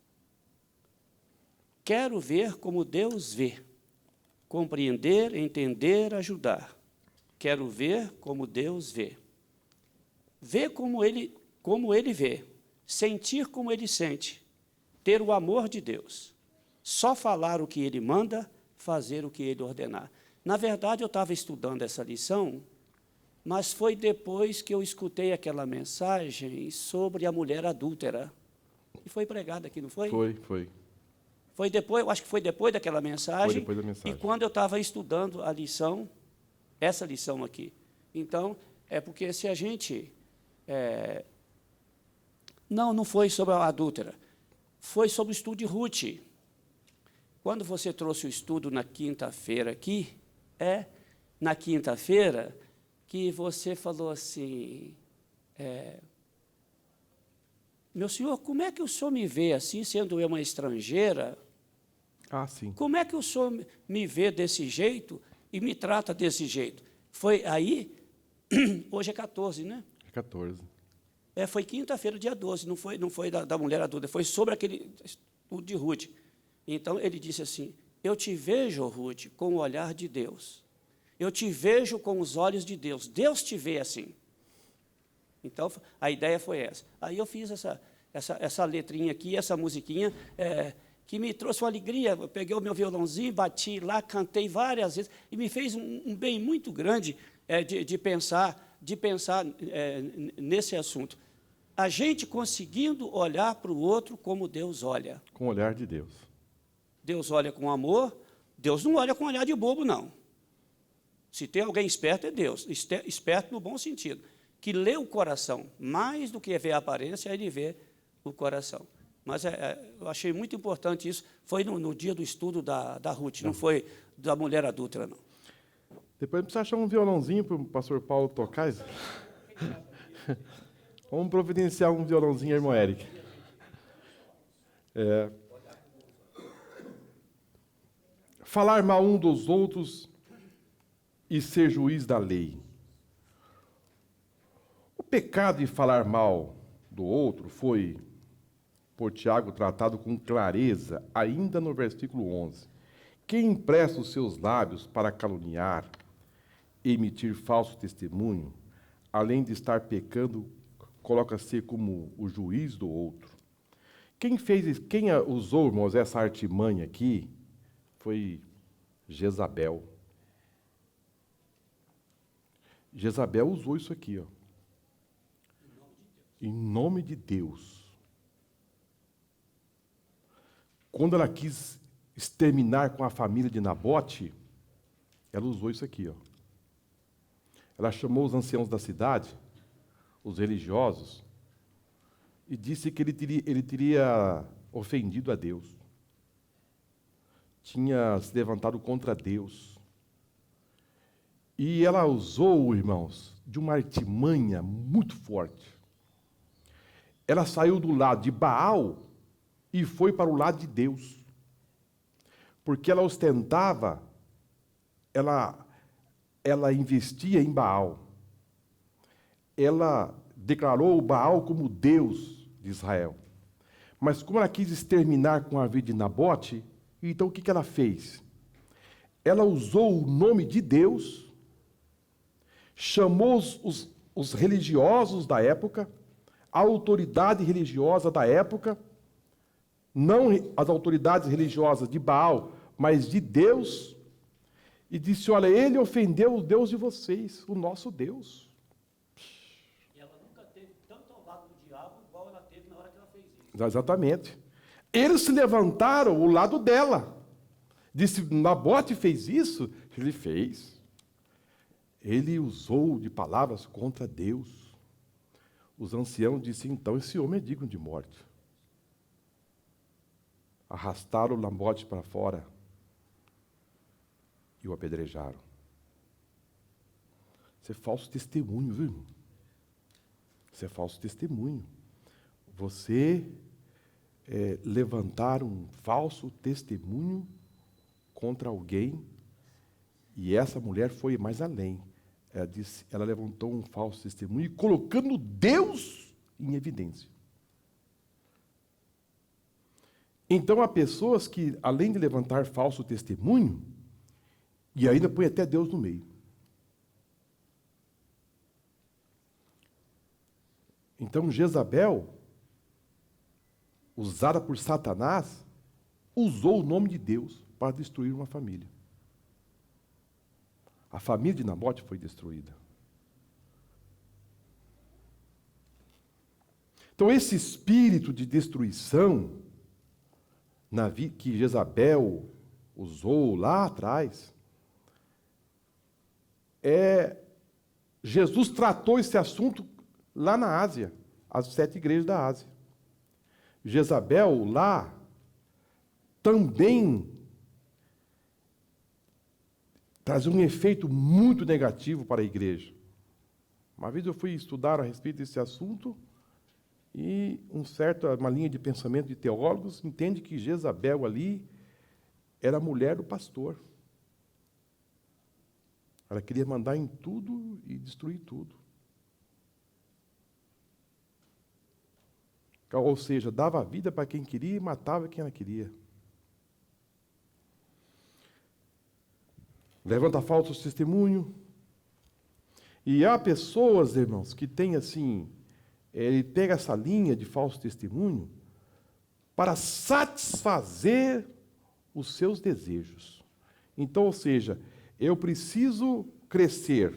Quero ver como Deus vê. Compreender, entender, ajudar. Quero ver como Deus vê. Ver como ele vê. Sentir como ele sente. Ter o amor de Deus. Só falar o que ele manda, fazer o que ele ordenar. Na verdade, eu estava estudando essa lição, mas foi depois que eu escutei aquela mensagem sobre a mulher adúltera. E foi pregada aqui, não foi? Foi. Foi depois, eu acho que foi depois daquela mensagem. Foi depois da mensagem. E quando eu estava estudando a lição, essa lição aqui. Então, é porque se a gente... Não foi sobre a adúltera. Foi sobre o estudo de Ruth. Quando você trouxe o estudo na quinta-feira aqui, na quinta-feira que você falou assim, meu senhor, como é que o senhor me vê assim, sendo eu uma estrangeira? Ah, sim. Como é que o senhor me vê desse jeito e me trata desse jeito? Foi aí, hoje é 14, né? É 14. Foi quinta-feira, dia 12, não foi da mulher adulta, foi sobre aquele estudo de Ruth. Então, ele disse assim, eu te vejo, Ruth, com o olhar de Deus. Eu te vejo com os olhos de Deus. Deus te vê assim. Então, a ideia foi essa. Aí eu fiz essa letrinha aqui, essa musiquinha, que me trouxe uma alegria. Eu peguei o meu violãozinho, bati lá, cantei várias vezes, e me fez um bem muito grande de pensar nesse assunto. A gente conseguindo olhar para o outro como Deus olha. Com o olhar de Deus. Deus olha com amor, Deus não olha com olhar de bobo, não. Se tem alguém esperto, é Deus, esperto no bom sentido, que lê o coração, mais do que ver a aparência, ele vê o coração. Mas eu achei muito importante isso, foi no dia do estudo da Ruth, não foi da mulher adúltera, não. Depois precisa achar um violãozinho para o pastor Paulo tocar. Vamos providenciar um violãozinho, irmão Eric. Falar mal um dos outros e ser juiz da lei. O pecado de falar mal do outro foi, por Tiago, tratado com clareza, ainda no versículo 11. Quem empresta os seus lábios para caluniar e emitir falso testemunho, além de estar pecando, coloca-se como o juiz do outro. Quem usou, irmãos, essa artimanha aqui foi Jezabel. Jezabel usou isso aqui, ó. Em nome de Deus. Quando ela quis exterminar com a família de Nabote, ela usou isso aqui, ó. Ela chamou os anciãos da cidade, os religiosos, e disse que ele teria ofendido a Deus. Tinha se levantado contra Deus. E ela usou, irmãos, de uma artimanha muito forte. Ela saiu do lado de Baal e foi para o lado de Deus. Porque ela ostentava, ela investia em Baal. Ela declarou o Baal como Deus de Israel. Mas como ela quis exterminar com a vida de Nabote, então o que ela fez? Ela usou o nome de Deus, chamou os religiosos da época, a autoridade religiosa da época, não as autoridades religiosas de Baal, mas de Deus, e disse: olha, ele ofendeu o Deus de vocês, o nosso Deus. E ela nunca teve tanto ao lado do diabo igual ela teve na hora que ela fez isso. Exatamente. Eles se levantaram ao lado dela. Disse: Nabote fez isso? Ele fez. Ele usou de palavras contra Deus. Os anciãos disseram: então, esse homem é digno de morte. Arrastaram Nabote para fora e o apedrejaram. Isso é falso testemunho, viu, irmão? Isso é falso testemunho. Você levantar um falso testemunho contra alguém, e essa mulher foi mais além. Ela levantou um falso testemunho, colocando Deus em evidência. Então, há pessoas que, além de levantar falso testemunho, e ainda põe até Deus no meio. Então, Jezabel, usada por Satanás, usou o nome de Deus para destruir uma família. A família de Nabote foi destruída. Então, esse espírito de destruição que Jezabel usou lá atrás, Jesus tratou esse assunto lá na Ásia, as 7 igrejas da Ásia. Jezabel lá também trazia um efeito muito negativo para a igreja. Uma vez eu fui estudar a respeito desse assunto e uma linha de pensamento de teólogos entende que Jezabel ali era a mulher do pastor. Ela queria mandar em tudo e destruir tudo. Ou seja, dava a vida para quem queria e matava quem ela queria. Levanta falso testemunho. E há pessoas, irmãos, que têm assim, ele pega essa linha de falso testemunho para satisfazer os seus desejos. Então, ou seja, eu preciso crescer,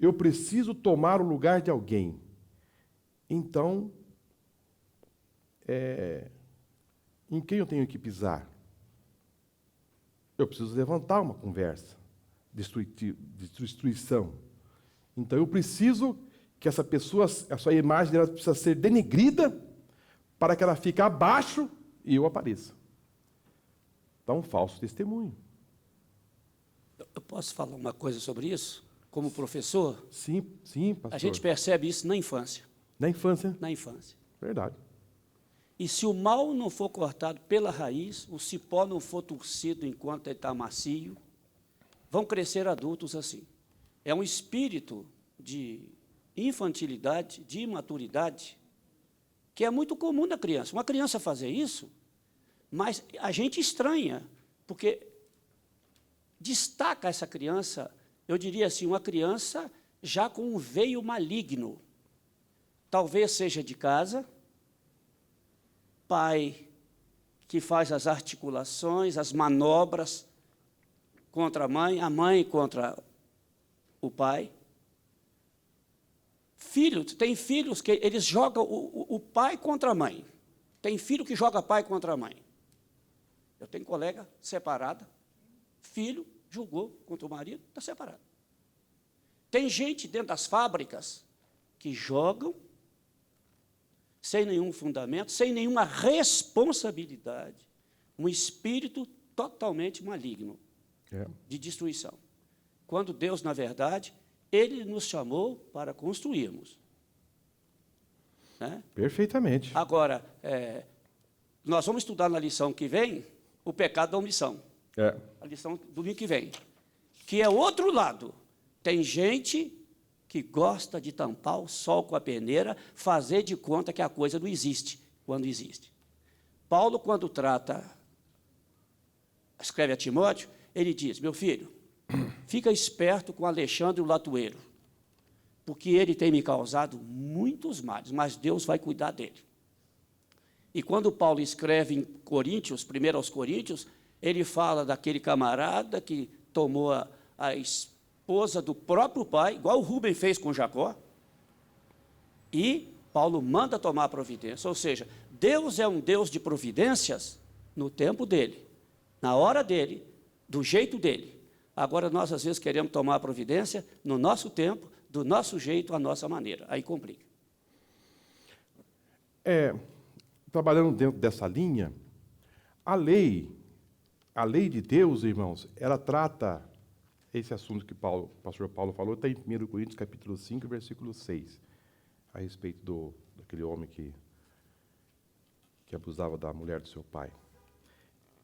eu preciso tomar o lugar de alguém. Então, em quem eu tenho que pisar? Eu preciso levantar uma conversa de destruição. Então, eu preciso que essa pessoa, a sua imagem dela precisa ser denegrida para que ela fique abaixo e eu apareça. Então, um falso testemunho. Eu posso falar uma coisa sobre isso? Como professor? Sim, pastor. A gente percebe isso na infância. Na infância? Na infância. Verdade. E se o mal não for cortado pela raiz, o cipó não for torcido enquanto ele está macio, vão crescer adultos assim. É um espírito de infantilidade, de imaturidade, que é muito comum na criança. Uma criança fazer isso, mas a gente estranha, porque destaca essa criança, eu diria assim, uma criança já com um veio maligno. Talvez seja de casa, pai que faz as articulações, as manobras contra a mãe contra o pai. Filhos, tem filhos que eles jogam o pai contra a mãe. Tem filho que joga pai contra a mãe. Eu tenho colega separada, filho julgou contra o marido, está separado. Tem gente dentro das fábricas que jogam sem nenhum fundamento, sem nenhuma responsabilidade, um espírito totalmente maligno de destruição. Quando Deus, na verdade, Ele nos chamou para construirmos. Né? Perfeitamente. Agora, nós vamos estudar na lição que vem o pecado da omissão. A lição do domingo que vem. Que é outro lado. Tem gente que gosta de tampar o sol com a peneira, fazer de conta que a coisa não existe, quando existe. Paulo, quando escreve a Timóteo, ele diz, meu filho, fica esperto com Alexandre o latoeiro, porque ele tem me causado muitos males, mas Deus vai cuidar dele. E quando Paulo escreve em Coríntios, 1 aos Coríntios, ele fala daquele camarada que tomou a esposa do próprio pai, igual o Rubem fez com Jacó, e Paulo manda tomar a providência. Ou seja, Deus é um Deus de providências no tempo dele, na hora dele, do jeito dele. Agora, nós, às vezes, queremos tomar a providência no nosso tempo, do nosso jeito, à nossa maneira. Aí complica. Trabalhando dentro dessa linha, a lei de Deus, irmãos, ela trata esse assunto que o pastor Paulo falou, está em 1 Coríntios, capítulo 5, versículo 6, a respeito daquele homem que abusava da mulher do seu pai.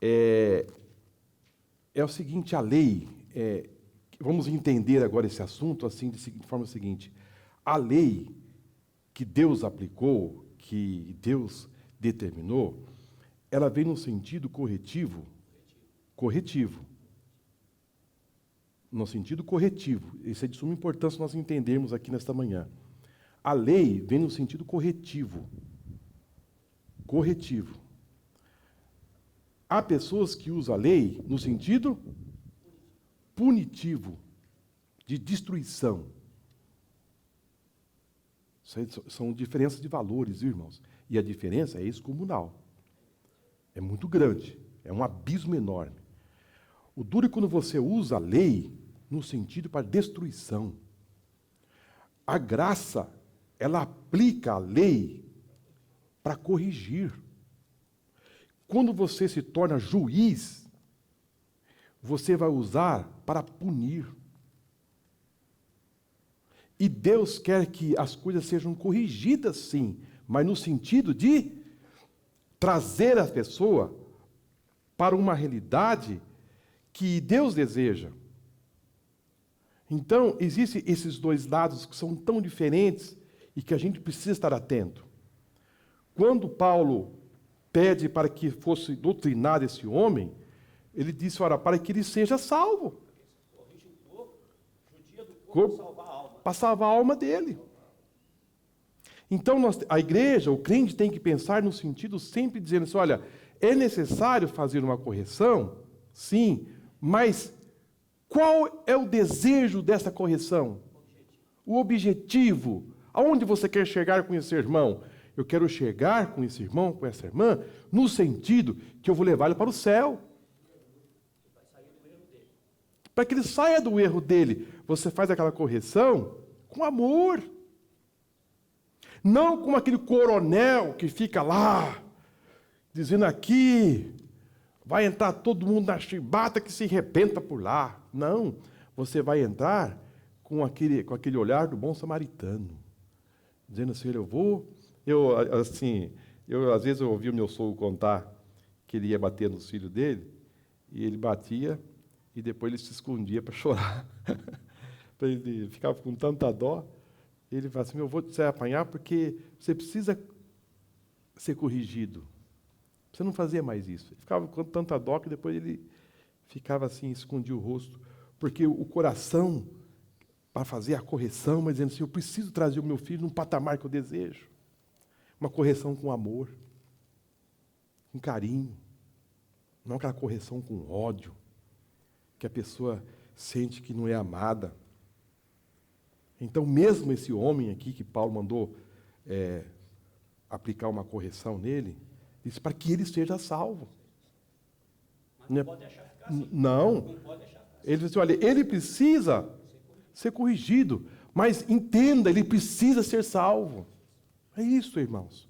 É o seguinte, a lei, vamos entender agora esse assunto assim, de forma seguinte, a lei que Deus aplicou, que Deus determinou, ela vem no sentido corretivo, no sentido corretivo. Isso é de suma importância nós entendermos aqui nesta manhã. A lei vem no sentido corretivo. Há pessoas que usam a lei no sentido punitivo, de destruição. São diferenças de valores, irmãos. E a diferença é excomunal. É muito grande, é um abismo enorme. O duro é quando você usa a lei no sentido para destruição. A graça, ela aplica a lei para corrigir. Quando você se torna juiz, você vai usar para punir. E Deus quer que as coisas sejam corrigidas, sim, mas no sentido de trazer a pessoa para uma realidade que Deus deseja. Então, existem esses dois lados que são tão diferentes e que a gente precisa estar atento. Quando Paulo pede para que fosse doutrinado esse homem, ele disse, ora, para que ele seja salvo. Para salvar a alma dele. Então, a igreja, o crente tem que pensar no sentido sempre dizendo assim, olha, é necessário fazer uma correção? Sim, mas qual é o desejo dessa correção? O objetivo. Aonde você quer chegar com esse irmão? Eu quero chegar com esse irmão, com essa irmã, no sentido que eu vou levá-lo para o céu. Para que ele saia do erro dele. Você faz aquela correção com amor. Não como aquele coronel que fica lá, dizendo aqui, vai entrar todo mundo na chibata que se arrebenta por lá. Não, você vai entrar com aquele olhar do bom samaritano, dizendo assim, às vezes eu ouvi o meu sogro contar que ele ia bater nos filhos dele, e ele batia, e depois ele se escondia para chorar. Ele ficava com tanta dó, ele falava assim, eu vou te apanhar porque você precisa ser corrigido. Você não fazia mais isso. Ele ficava com tanta dó que depois ele ficava assim, escondia o rosto. Porque o coração, para fazer a correção, mas dizendo assim, eu preciso trazer o meu filho num patamar que eu desejo. Uma correção com amor, com carinho. Não aquela correção com ódio, que a pessoa sente que não é amada. Então, mesmo esse homem aqui, que Paulo mandou aplicar uma correção nele, disse para que ele seja salvo. Mas não pode deixar ficar assim. Não. Não pode deixar ficar assim. Ele disse, olha, ele precisa ser corrigido, mas entenda, ele precisa ser salvo. É isso, irmãos,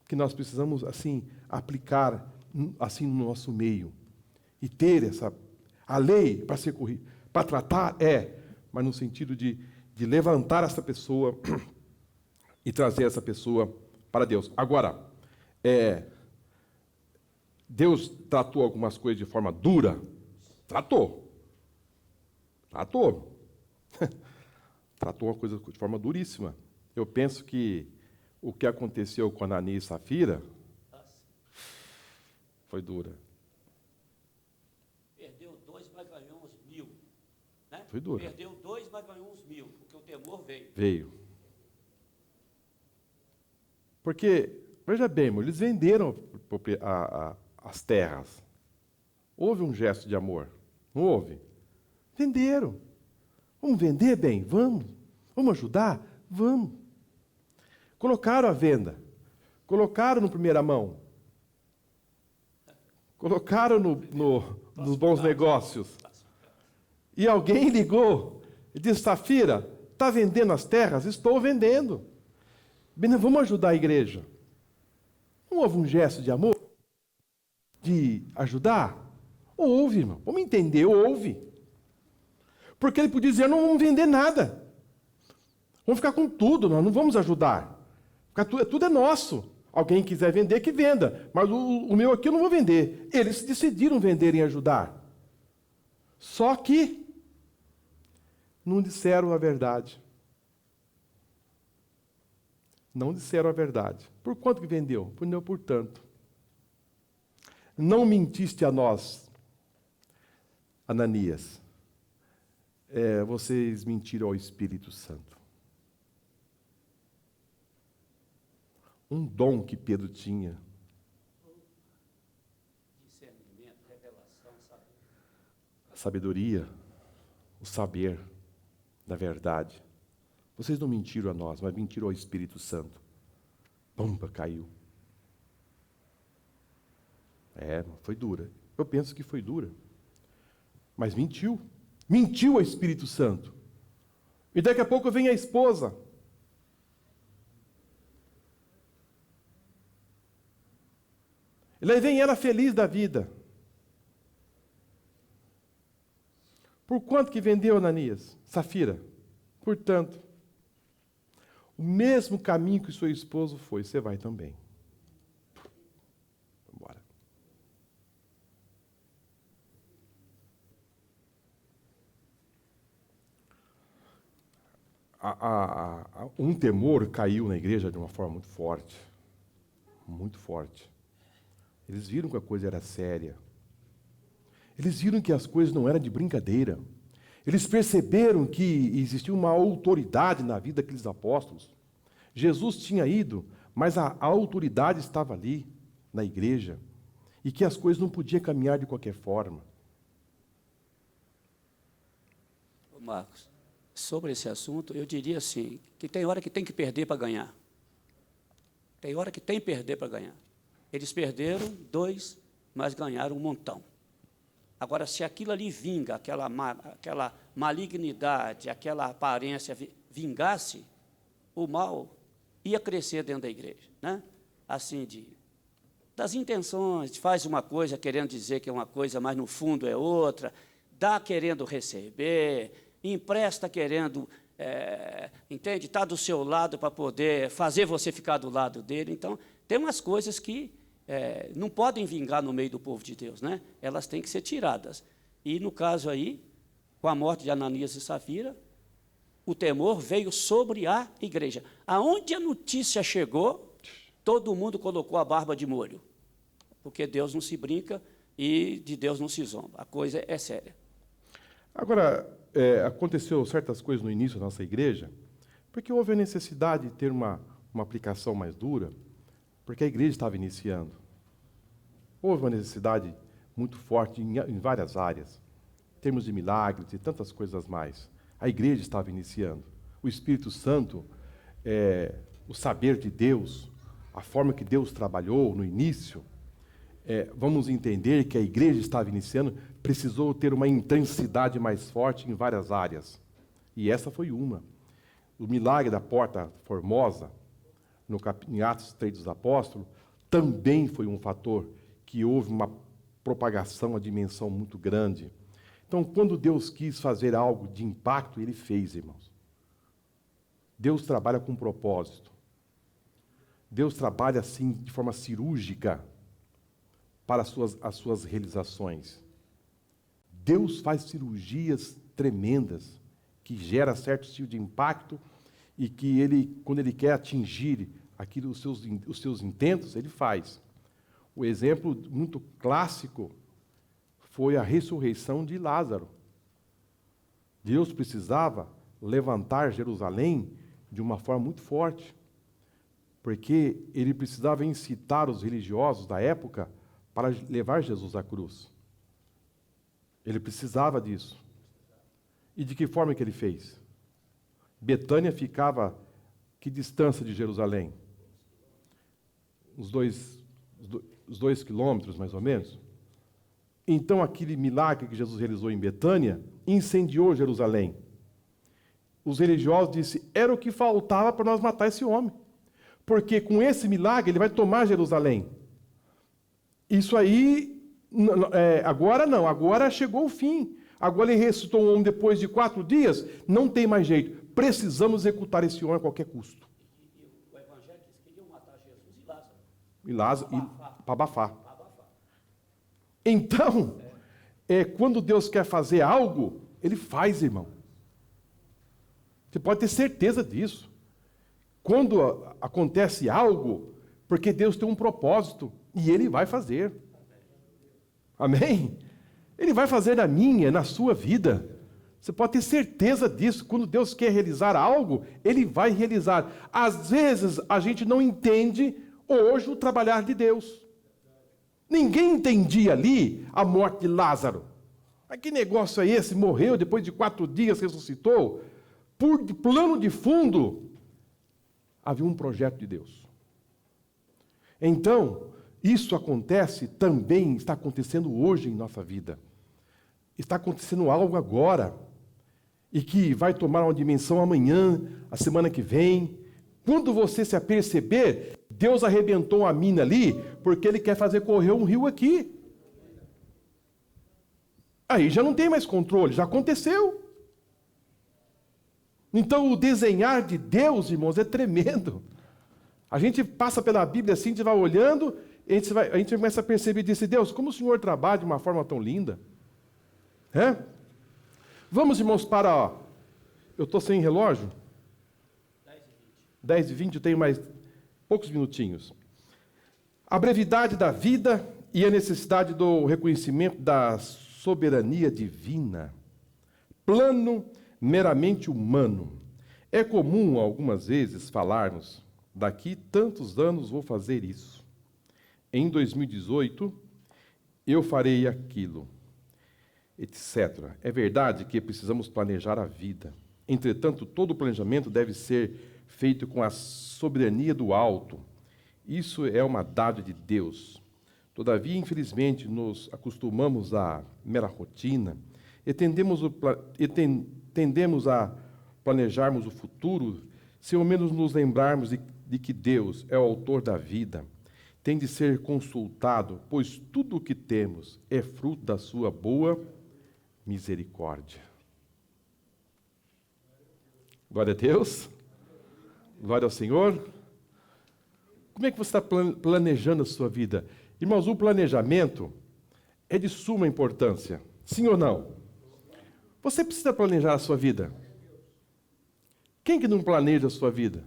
que nós precisamos, assim, aplicar, assim, no nosso meio. E ter a lei para ser corrigida, para tratar, mas no sentido de levantar essa pessoa e trazer essa pessoa para Deus. Agora, Deus tratou algumas coisas de forma dura? Tratou. Tratou uma coisa de forma duríssima. Eu penso que o que aconteceu com Ananias e Safira foi dura. Perdeu 2, mas ganhou uns 1.000. Né? Foi dura. Perdeu 2, mas ganhou uns 1.000, porque o temor veio. Veio. Porque, veja bem, irmão, eles venderam as terras. Houve um gesto de amor? Não houve? Venderam. Vamos vender bem? Vamos. Vamos ajudar? Vamos. Colocaram à venda. Colocaram no primeira mão. Colocaram nos bons negócios. E alguém ligou e disse, Safira, está vendendo as terras? Estou vendendo. Bem, vamos ajudar a igreja. Não houve um gesto de amor? De ajudar? Houve, irmão. Vamos entender, houve. Porque ele podia dizer, não vamos vender nada. Vamos ficar com tudo, nós não vamos ajudar. Tudo é nosso. Alguém quiser vender, que venda. Mas o meu aqui eu não vou vender. Eles decidiram vender e ajudar. Só que não disseram a verdade. Não disseram a verdade. Por quanto que vendeu? Vendeu por tanto. Não mentiste a nós, Ananias. Vocês mentiram ao Espírito Santo. Um dom que Pedro tinha. Discernimento, revelação, A sabedoria, o saber da verdade. Vocês não mentiram a nós, mas mentiram ao Espírito Santo. Pumba, caiu. Foi dura. Eu penso que foi dura. Mas mentiu. Mentiu ao Espírito Santo. E daqui a pouco vem a esposa. E aí vem ela feliz da vida. Por quanto que vendeu Ananias? Safira. Portanto, o mesmo caminho que o seu esposo foi, você vai também. Vamos embora. Um temor caiu na igreja de uma forma muito forte. Muito forte. Eles viram que a coisa era séria. Eles viram que as coisas não eram de brincadeira. Eles perceberam que existia uma autoridade na vida daqueles apóstolos. Jesus tinha ido, mas a autoridade estava ali, na igreja, e que as coisas não podiam caminhar de qualquer forma. Marcos, sobre esse assunto, eu diria assim, que tem hora que tem que perder para ganhar. Tem hora que tem que perder para ganhar. Eles perderam 2, mas ganharam um montão. Agora, se aquilo ali vinga, aquela malignidade, aquela aparência vingasse, o mal ia crescer dentro da igreja, né? Assim, das intenções, faz uma coisa querendo dizer que é uma coisa, mas no fundo é outra, dá querendo receber, empresta querendo, entende? Está do seu lado para poder fazer você ficar do lado dele. Então, tem umas coisas que não podem vingar no meio do povo de Deus, né? Elas têm que ser tiradas. E, no caso aí, com a morte de Ananias e Safira, o temor veio sobre a igreja. Aonde a notícia chegou, todo mundo colocou a barba de molho, porque Deus não se brinca e de Deus não se zomba. A coisa é séria. Agora, aconteceu certas coisas no início da nossa igreja, porque houve a necessidade de ter uma aplicação mais dura, porque a igreja estava iniciando. Houve uma necessidade muito forte em várias áreas, em termos de milagres e tantas coisas mais. A igreja estava iniciando. O Espírito Santo, o saber de Deus, a forma que Deus trabalhou no início, vamos entender que a igreja estava iniciando, precisou ter uma intensidade mais forte em várias áreas. E essa foi uma. O milagre da Porta Formosa, em Atos 3 dos Apóstolos, também foi um fator que houve uma propagação, uma dimensão muito grande. Então, quando Deus quis fazer algo de impacto, Ele fez, irmãos. Deus trabalha com propósito. Deus trabalha assim, de forma cirúrgica, para as suas realizações. Deus faz cirurgias tremendas, que gera certo tipo de impacto, e que Ele, quando Ele quer atingir aquilo, os seus intentos, Ele faz. O exemplo muito clássico foi a ressurreição de Lázaro. Deus precisava levantar Jerusalém de uma forma muito forte, porque Ele precisava incitar os religiosos da época para levar Jesus à cruz. Ele precisava disso. E de que forma que Ele fez? Betânia ficava que distância de Jerusalém? Uns 2 quilômetros, mais ou menos. Então, aquele milagre que Jesus realizou em Betânia incendiou Jerusalém. Os religiosos disseram, era o que faltava para nós matar esse homem. Porque com esse milagre ele vai tomar Jerusalém. Isso aí, agora não, agora chegou o fim. Agora ele ressuscitou um homem depois de 4 dias, não tem mais jeito. Precisamos executar esse homem a qualquer custo. E o evangelho diz que queriam matar Jesus e Lázaro. Para abafar. Então, quando Deus quer fazer algo, Ele faz, irmão. Você pode ter certeza disso. Quando acontece algo, porque Deus tem um propósito, e Ele vai fazer. Amém? Ele vai fazer na minha, na sua vida. Você pode ter certeza disso. Quando Deus quer realizar algo, Ele vai realizar. Às vezes, a gente não entende hoje o trabalhar de Deus. Ninguém entendia ali a morte de Lázaro. Mas que negócio é esse? Morreu, depois de 4 dias ressuscitou. Por plano de fundo, havia um projeto de Deus. Então, isso acontece também, está acontecendo hoje em nossa vida. Está acontecendo algo agora, e que vai tomar uma dimensão amanhã, a semana que vem. Quando você se aperceber, Deus arrebentou uma mina ali, porque Ele quer fazer correr um rio aqui. Aí já não tem mais controle, já aconteceu. Então, o desenhar de Deus, irmãos, é tremendo. A gente passa pela Bíblia assim, a gente vai olhando, a gente começa a perceber e diz, Deus, como o Senhor trabalha de uma forma tão linda. Vamos, irmãos, para... Eu estou sem relógio? 10h20, eu tenho mais poucos minutinhos. A brevidade da vida e a necessidade do reconhecimento da soberania divina. Plano meramente humano. É comum, algumas vezes, falarmos, daqui tantos anos vou fazer isso. Em 2018, eu farei aquilo, etc. É verdade que precisamos planejar a vida. Entretanto, todo planejamento deve ser feito com a soberania do alto. Isso é uma dádiva de Deus. Todavia, infelizmente, nos acostumamos à mera rotina e tendemos a planejarmos o futuro sem ao menos nos lembrarmos de que Deus é o autor da vida. Tem de ser consultado, pois tudo o que temos é fruto da sua boa misericórdia. Glória a Deus. Glória ao Senhor. Como é que você está planejando a sua vida? Irmãos, o planejamento é de suma importância. Sim ou não? Você precisa planejar a sua vida. Quem que não planeja a sua vida?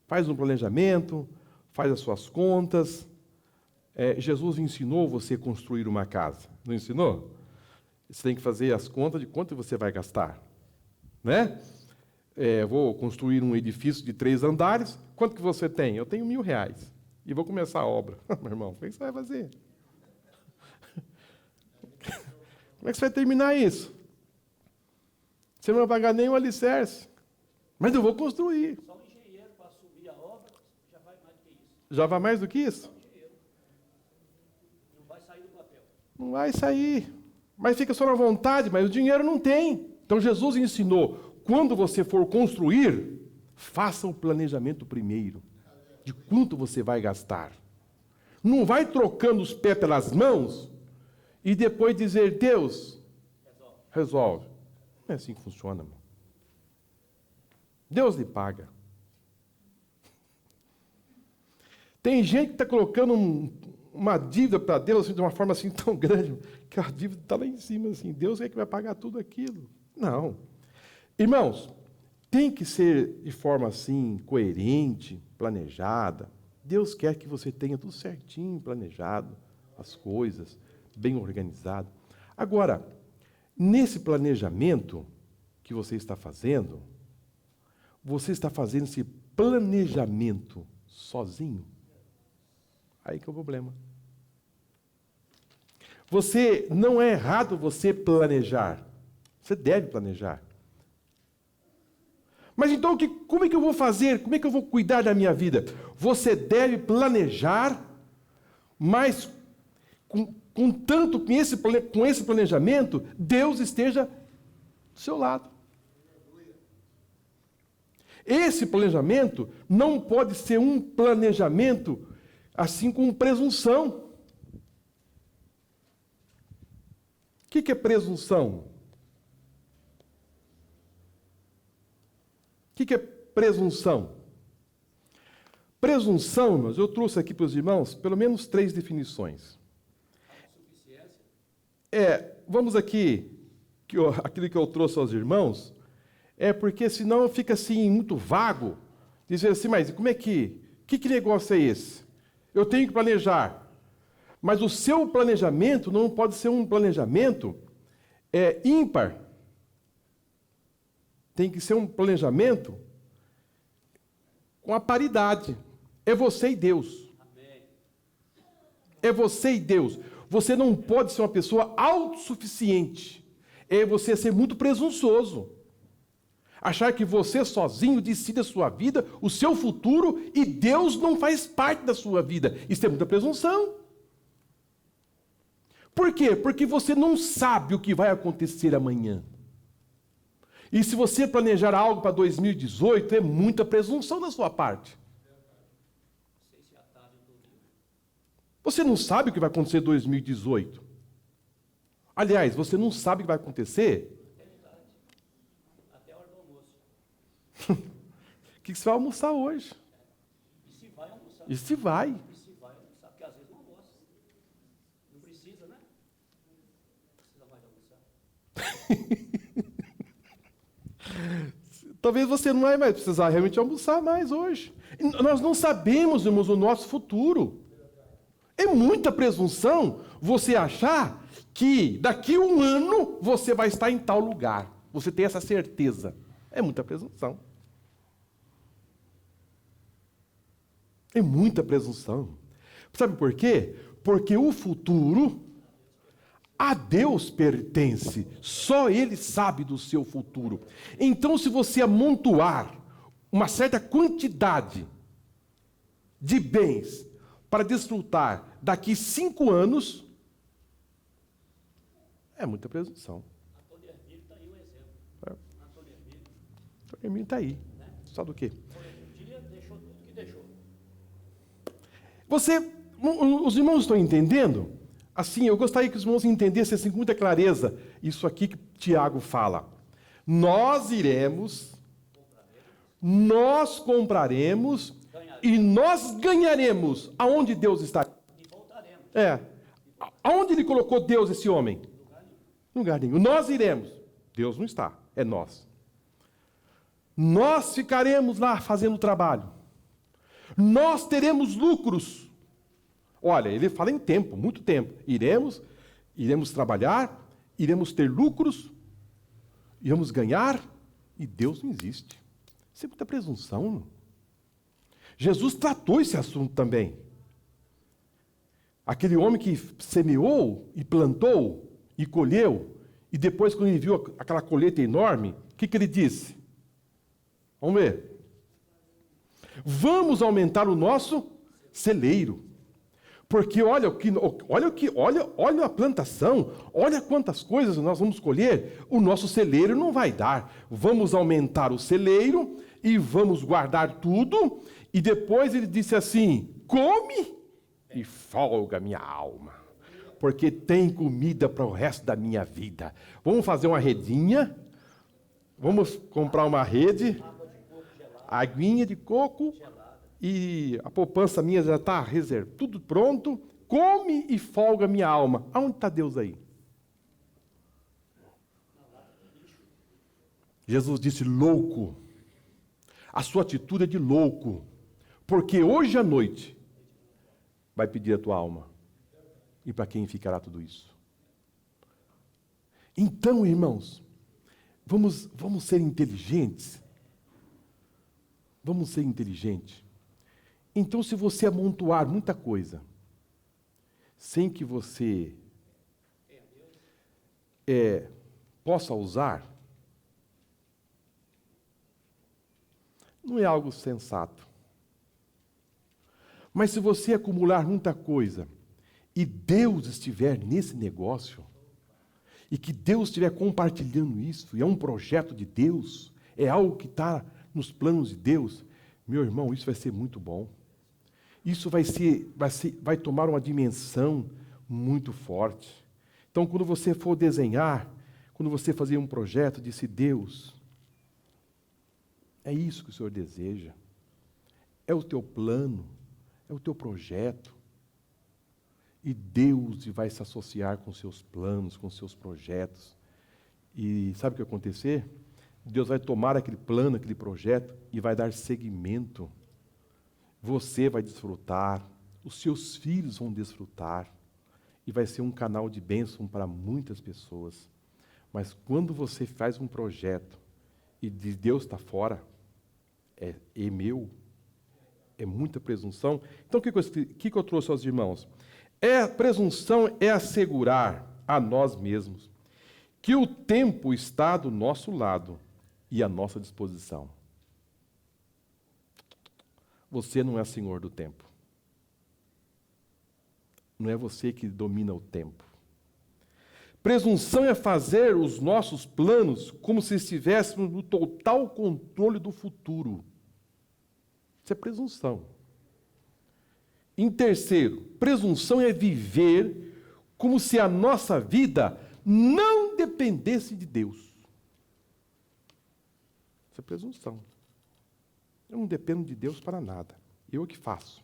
Faz um planejamento, faz as suas contas. Jesus ensinou você a construir uma casa, não ensinou? Você tem que fazer as contas de quanto você vai gastar, né? Vou construir um edifício de 3 andares, quanto que você tem? Eu tenho R$1.000 e vou começar a obra. Meu irmão, como é que você vai fazer? Como é que você vai terminar isso? Você não vai pagar nem o alicerce, mas eu vou construir. Só o engenheiro para assumir a obra já vai mais do que isso. Já vai mais do que isso? Não vai sair do papel. Não vai sair. Mas fica só na vontade, mas o dinheiro não tem. Então Jesus ensinou, quando você for construir, faça o planejamento primeiro, de quanto você vai gastar. Não vai trocando os pés pelas mãos e depois dizer, Deus, resolve. Não é assim que funciona, irmão. Deus lhe paga. Tem gente que está colocando uma dívida para Deus assim, de uma forma assim tão grande, que a dívida está lá em cima, assim, Deus é que vai pagar tudo aquilo. Não. Irmãos, tem que ser de forma assim, coerente, planejada. Deus quer que você tenha tudo certinho, planejado, as coisas, bem organizado. Agora, nesse planejamento que você está fazendo esse planejamento sozinho? Aí que é o problema. Não é errado você planejar. Você deve planejar. Mas então, como é que eu vou fazer? Como é que eu vou cuidar da minha vida? Você deve planejar, mas contanto com esse planejamento, Deus esteja do seu lado. Esse planejamento não pode ser um planejamento assim com presunção. O que é presunção? O que é presunção? Presunção, mas eu trouxe aqui para os irmãos pelo menos 3 definições. Vamos aqui, aquilo que eu trouxe aos irmãos, porque senão fica assim muito vago, dizer assim, mas como é que negócio é esse? Eu tenho que planejar. Mas o seu planejamento não pode ser um planejamento ímpar. Tem que ser um planejamento com a paridade. É você e Deus. Amém. É você e Deus. Você não pode ser uma pessoa autossuficiente. É você ser muito presunçoso. Achar que você sozinho decide a sua vida, o seu futuro, e Deus não faz parte da sua vida. Isso é muita presunção. Por quê? Porque você não sabe o que vai acontecer amanhã. E se você planejar algo para 2018, é muita presunção da sua parte. Você não sabe o que vai acontecer em 2018. Aliás, você não sabe o que vai acontecer. Até a hora do almoço. O que você vai almoçar hoje? E se vai almoçar? E se vai? E se vai almoçar? Porque às vezes não almoça. Não precisa, né? Não precisa mais almoçar. Talvez você não vai mais precisar realmente almoçar mais hoje. Nós não sabemos, irmãos, o nosso futuro. É muita presunção você achar que daqui a 1 ano você vai estar em tal lugar. Você tem essa certeza. É muita presunção. É muita presunção. Sabe por quê? Porque o futuro a Deus pertence. Só Ele sabe do seu futuro. Então, se você amontoar uma certa quantidade de bens para desfrutar daqui 5 anos, é muita presunção. Antônio Hermílio está aí um exemplo. Antônio Hermílio está aí. Sabe do quê? Um dia deixou tudo que deixou. Os irmãos estão entendendo? Assim, eu gostaria que os irmãos entendessem assim, com muita clareza isso aqui que Tiago fala. Nós iremos, nós compraremos e nós ganharemos. Aonde Deus está? E voltaremos. Aonde ele colocou Deus, esse homem? Lugar nenhum. Nós iremos. Deus não está, é nós. Nós ficaremos lá fazendo o trabalho. Nós teremos lucros. Olha, ele fala em tempo, muito tempo. Iremos trabalhar, iremos ter lucros, iremos ganhar, e Deus não existe. Isso é muita presunção. Não? Jesus tratou esse assunto também. Aquele homem que semeou e plantou e colheu, e depois, quando ele viu aquela colheita enorme, o que ele disse? Vamos ver. Vamos aumentar o nosso celeiro. Porque olha a plantação, olha quantas coisas nós vamos colher, o nosso celeiro não vai dar. Vamos aumentar o celeiro e vamos guardar tudo. E depois ele disse assim: come e folga minha alma, porque tem comida para o resto da minha vida. Vamos fazer uma redinha, vamos comprar uma rede, aguinha de coco, e a poupança minha já está reservada, tudo pronto, come e folga minha alma. Aonde está Deus aí? Jesus disse: louco, a sua atitude é de louco, porque hoje à noite vai pedir a tua alma. E para quem ficará tudo isso? Então, irmãos, vamos ser inteligentes. Vamos ser inteligentes. Então, se você amontoar muita coisa, sem que você possa usar, não é algo sensato. Mas se você acumular muita coisa, e Deus estiver nesse negócio, e que Deus estiver compartilhando isso, e é um projeto de Deus, é algo que está nos planos de Deus, meu irmão, isso vai ser muito bom. Isso vai tomar uma dimensão muito forte. Então, quando você for desenhar, quando você fazer um projeto, disse: Deus, é isso que o Senhor deseja. É o teu plano, é o teu projeto. E Deus vai se associar com seus planos, com seus projetos. E sabe o que vai acontecer? Deus vai tomar aquele plano, aquele projeto e vai dar seguimento. Você vai desfrutar, os seus filhos vão desfrutar, e vai ser um canal de bênção para muitas pessoas. Mas quando você faz um projeto e de Deus está fora, é meu, é muita presunção. Então, o que eu trouxe aos irmãos? Presunção é assegurar a nós mesmos que o tempo está do nosso lado e à nossa disposição. Você não é senhor do tempo. Não é você que domina o tempo. Presunção é fazer os nossos planos como se estivéssemos no total controle do futuro. Isso é presunção. Em terceiro, presunção é viver como se a nossa vida não dependesse de Deus. Isso é presunção. Eu não dependo de Deus para nada. Eu que faço.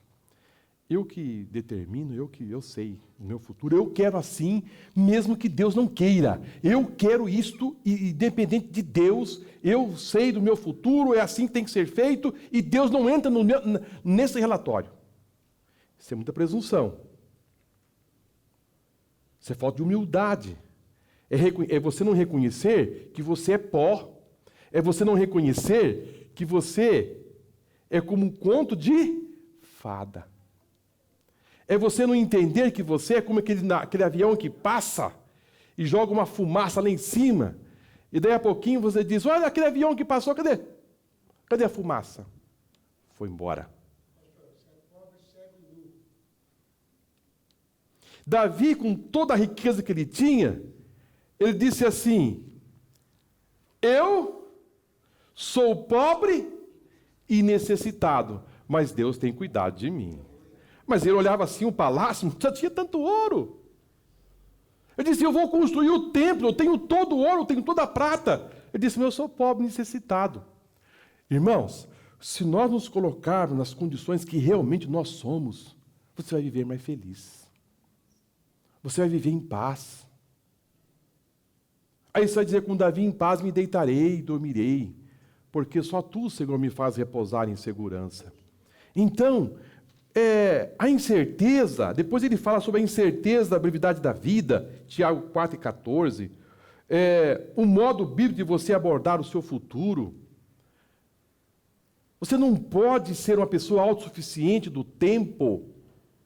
Eu que determino, eu sei o meu futuro. Eu quero assim, mesmo que Deus não queira. Eu quero isto, e independente de Deus, eu sei do meu futuro, é assim que tem que ser feito, e Deus não entra nesse relatório. Isso é muita presunção. Isso é falta de humildade. É você não reconhecer que você é pó. É você não reconhecer que você é como um conto de fada. É você não entender que você é como aquele avião que passa e joga uma fumaça lá em cima. E daí a pouquinho você diz: olha aquele avião que passou, cadê? Cadê a fumaça? Foi embora. Davi, com toda a riqueza que ele tinha, ele disse assim: eu sou pobre e necessitado, mas Deus tem cuidado de mim. Mas ele olhava assim, o palácio, já tinha tanto ouro. Ele disse: eu vou construir o templo, eu tenho todo o ouro, eu tenho toda a prata. Ele disse: mas eu sou pobre e necessitado. Irmãos, se nós nos colocarmos nas condições que realmente nós somos, você vai viver mais feliz. Você vai viver em paz. Aí você vai dizer com Davi: em paz me deitarei e dormirei, porque só tu, Senhor, me faz repousar em segurança. Então, a incerteza, depois ele fala sobre a incerteza da brevidade da vida, Tiago 4,14, o modo bíblico de você abordar o seu futuro. Você não pode ser uma pessoa autossuficiente do tempo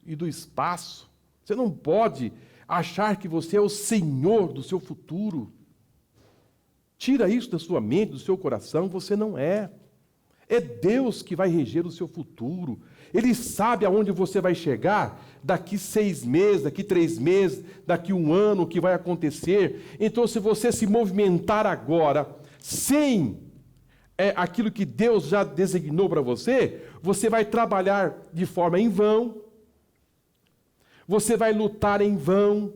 e do espaço. Você não pode achar que você é o senhor do seu futuro. Tira isso da sua mente, do seu coração, você não é. É Deus que vai reger o seu futuro. Ele sabe aonde você vai chegar daqui 6 meses, daqui 3 meses, daqui 1 ano, o que vai acontecer. Então, se você se movimentar agora, sem aquilo que Deus já designou para você, você vai trabalhar de forma em vão, você vai lutar em vão,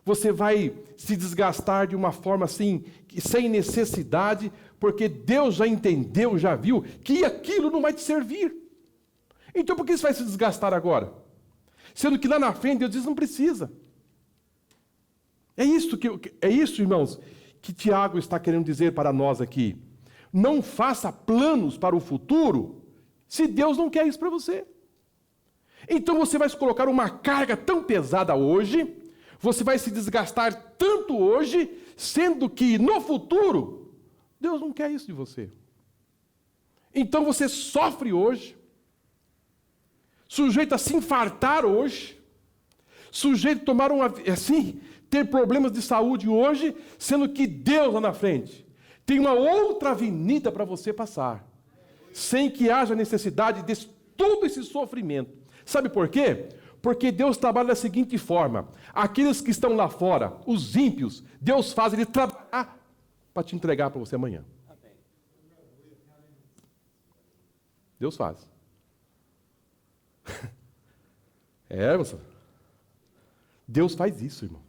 você vai se desgastar de uma forma assim, sem necessidade, porque Deus já entendeu, já viu, que aquilo não vai te servir. Então por que você vai se desgastar agora? Sendo que lá na frente Deus diz, não precisa. É isso, irmãos, que Tiago está querendo dizer para nós aqui. Não faça planos para o futuro, se Deus não quer isso para você. Então você vai se colocar uma carga tão pesada hoje, você vai se desgastar tanto hoje, sendo que no futuro, Deus não quer isso de você. Então você sofre hoje, sujeito a se infartar hoje, sujeito a tomar ter problemas de saúde hoje, sendo que Deus lá na frente tem uma outra avenida para você passar, sem que haja necessidade de todo esse sofrimento. Sabe por quê? Porque Deus trabalha da seguinte forma: aqueles que estão lá fora, os ímpios, Deus faz ele trabalhar para te entregar para você amanhã. Deus faz. Moça. Deus faz isso, irmão.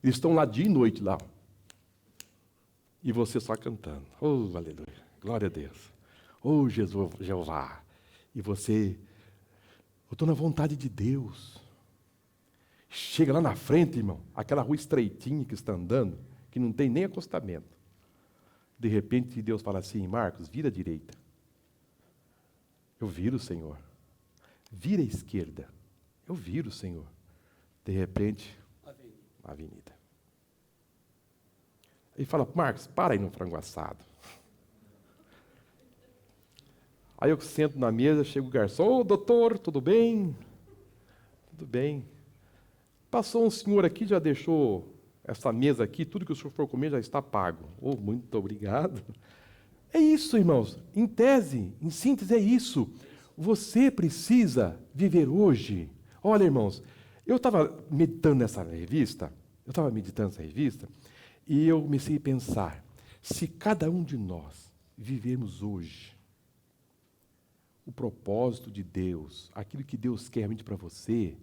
Eles estão lá dia e noite lá. E você só cantando. Oh, aleluia. Glória a Deus. Oh, Jesus, Jeová. E você, eu estou na vontade de Deus. Chega lá na frente, irmão, aquela rua estreitinha que está andando, que não tem nem acostamento. De repente, Deus fala assim, Marcos, vira à direita. Eu viro, Senhor. Vira à esquerda. Eu viro, Senhor. De repente, avenida. Ele fala, Marcos, para aí no frango assado. Aí eu sento na mesa, chega o garçom, ô doutor, tudo bem? Tudo bem. Passou um senhor aqui, já deixou essa mesa aqui, tudo que o senhor for comer já está pago. Oh, muito obrigado. É isso, irmãos. Em tese, em síntese, é isso. Você precisa viver hoje. Olha, irmãos, eu estava meditando nessa revista, e eu comecei a pensar, se cada um de nós vivemos hoje o propósito de Deus, aquilo que Deus quer realmente para você,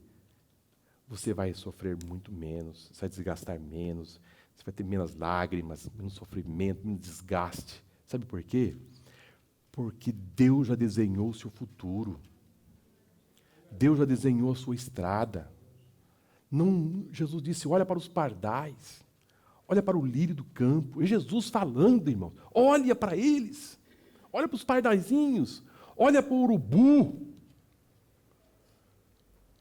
você vai sofrer muito menos, você vai desgastar menos, você vai ter menos lágrimas, menos sofrimento, menos desgaste. Sabe por quê? Porque Deus já desenhou o seu futuro. Deus já desenhou a sua estrada. Jesus disse, olha para os pardais, olha para o lírio do campo. É Jesus falando, irmãos. Olha para eles. Olha para os pardaizinhos. Olha para o urubu.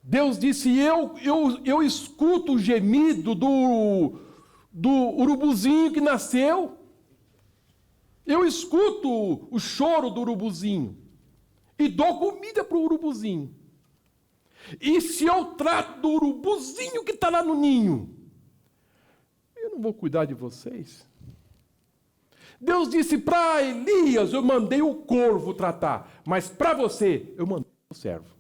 Deus disse, eu escuto o gemido do urubuzinho que nasceu. Eu escuto o choro do urubuzinho. E dou comida para o urubuzinho. E se eu trato do urubuzinho que está lá no ninho, eu não vou cuidar de vocês? Deus disse para Elias, eu mandei o corvo tratar, mas para você, eu mandei o servo.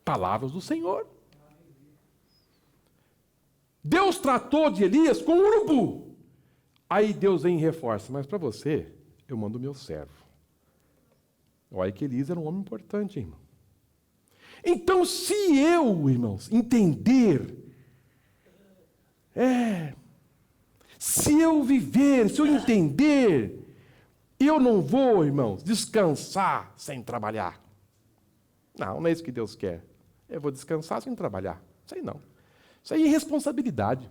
Palavras do Senhor. Deus tratou de Elias com o urubu. Aí Deus vem e reforça, mas para você, eu mando o meu servo. Olha que Elias era um homem importante, irmão. Então, se eu, irmãos, entender, se eu viver, se eu entender, eu não vou, irmãos, descansar sem trabalhar. Não é isso que Deus quer. Eu vou descansar sem trabalhar. Isso aí não. Isso aí é irresponsabilidade.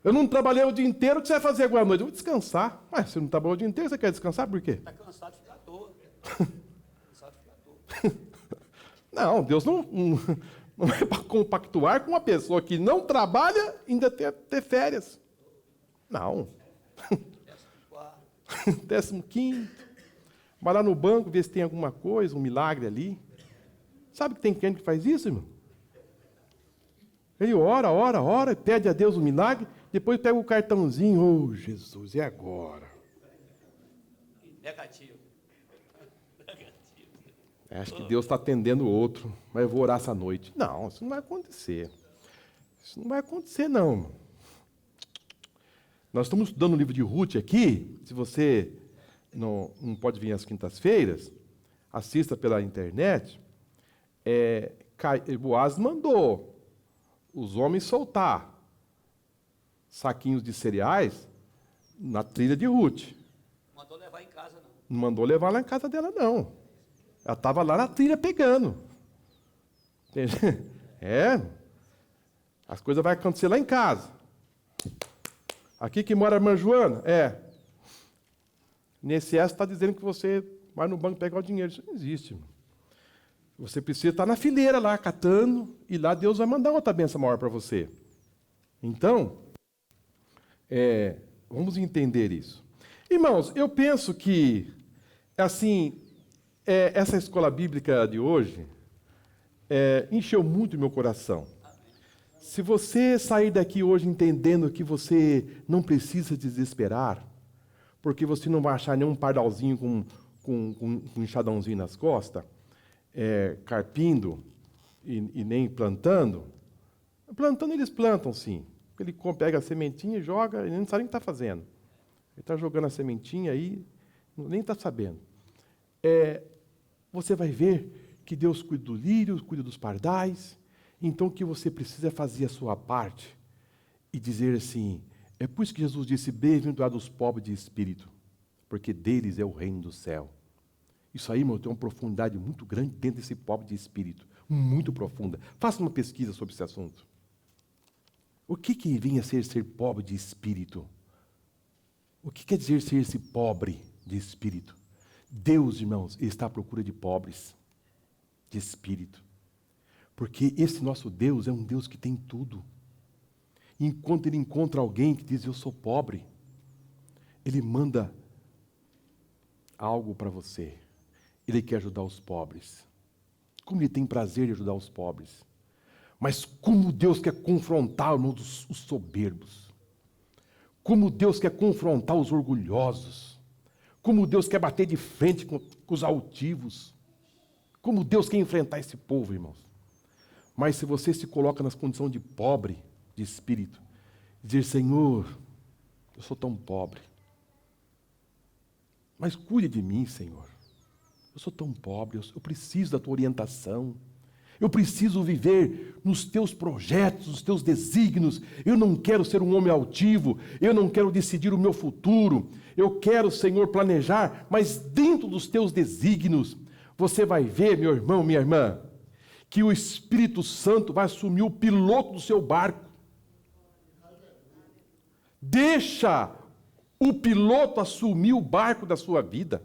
Eu não trabalhei o dia inteiro, o que você vai fazer agora à noite? Eu vou descansar. Mas você não trabalhou o dia inteiro, você quer descansar por quê? Está cansado de ficar à toa. Não, Deus não é para compactuar com uma pessoa que não trabalha e ainda ter férias. Não. 15º. Vai lá no banco, ver se tem alguma coisa, um milagre ali. Sabe que tem crente que faz isso, irmão? Ele ora, pede a Deus um milagre, depois pega o cartãozinho, oh Jesus, e agora? Negativo. Acho que Deus está atendendo o outro, mas eu vou orar essa noite. Não, isso não vai acontecer. Isso não vai acontecer, não, irmão. Nós estamos estudando o livro de Ruth aqui. Se você não pode vir às quintas-feiras, assista pela internet. Boaz mandou os homens soltar saquinhos de cereais na trilha de Ruth. Não mandou levar em casa, não. Não mandou levar lá em casa dela, não. Ela estava lá na trilha pegando. As coisas vão acontecer lá em casa. Aqui que mora a irmã Joana? Nesse S está dizendo que você vai no banco pegar o dinheiro. Isso não existe, irmão. Você precisa estar na fileira lá, catando, e lá Deus vai mandar outra bênção maior para você. Então, vamos entender isso. Irmãos, eu penso que, assim, essa escola bíblica de hoje encheu muito meu coração. Se você sair daqui hoje entendendo que você não precisa desesperar, porque você não vai achar nenhum pardalzinho com um enxadãozinho nas costas, carpindo e nem plantando. Plantando eles plantam, sim. Ele pega a sementinha e joga, ele não sabe nem o que está fazendo. Ele está jogando a sementinha aí, nem está sabendo. Você vai ver que Deus cuida do lírio, cuida dos pardais. Então, o que você precisa é fazer a sua parte e dizer assim, é por isso que Jesus disse, bem-aventurados os pobres de espírito, porque deles é o reino do céu. Isso aí, irmão, tem uma profundidade muito grande dentro desse pobre de espírito, muito profunda. Faça uma pesquisa sobre esse assunto. O que vem a ser pobre de espírito? O que quer dizer ser esse pobre de espírito? Deus, irmãos, está à procura de pobres de espírito. Porque esse nosso Deus é um Deus que tem tudo. E enquanto ele encontra alguém que diz, eu sou pobre, ele manda algo para você. Ele quer ajudar os pobres. Como ele tem prazer em ajudar os pobres. Mas como Deus quer confrontar, irmãos, os soberbos. Como Deus quer confrontar os orgulhosos. Como Deus quer bater de frente com os altivos. Como Deus quer enfrentar esse povo, irmãos. Mas se você se coloca nas condições de pobre, de espírito, dizer, Senhor, eu sou tão pobre. Mas cuide de mim, Senhor. Eu sou tão pobre, eu preciso da tua orientação. Eu preciso viver nos teus projetos, nos teus desígnios. Eu não quero ser um homem altivo. Eu não quero decidir o meu futuro. Eu quero, Senhor, planejar, mas dentro dos teus desígnios. Você vai ver, meu irmão, minha irmã, que o Espírito Santo vai assumir o piloto do seu barco. Deixa o piloto assumir o barco da sua vida.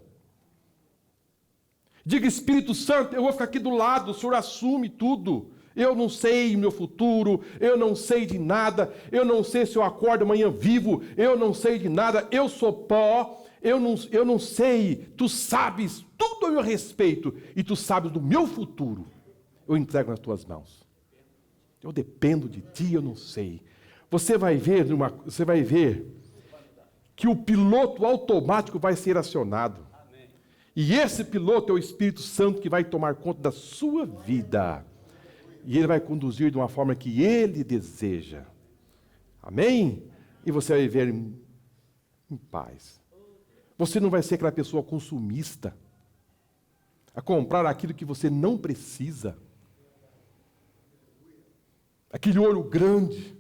Diga, Espírito Santo, eu vou ficar aqui do lado, o Senhor assume tudo. Eu não sei meu futuro, eu não sei de nada, eu não sei se eu acordo amanhã vivo, eu não sei de nada, eu sou pó, eu não sei, tu sabes tudo a meu respeito e tu sabes do meu futuro. Eu entrego nas tuas mãos. Eu dependo de ti, eu não sei. Você vai ver que o piloto automático vai ser acionado. E esse piloto é o Espírito Santo que vai tomar conta da sua vida. E ele vai conduzir de uma forma que ele deseja. Amém? E você vai viver em paz. Você não vai ser aquela pessoa consumista, a comprar aquilo que você não precisa. Aquele olho grande,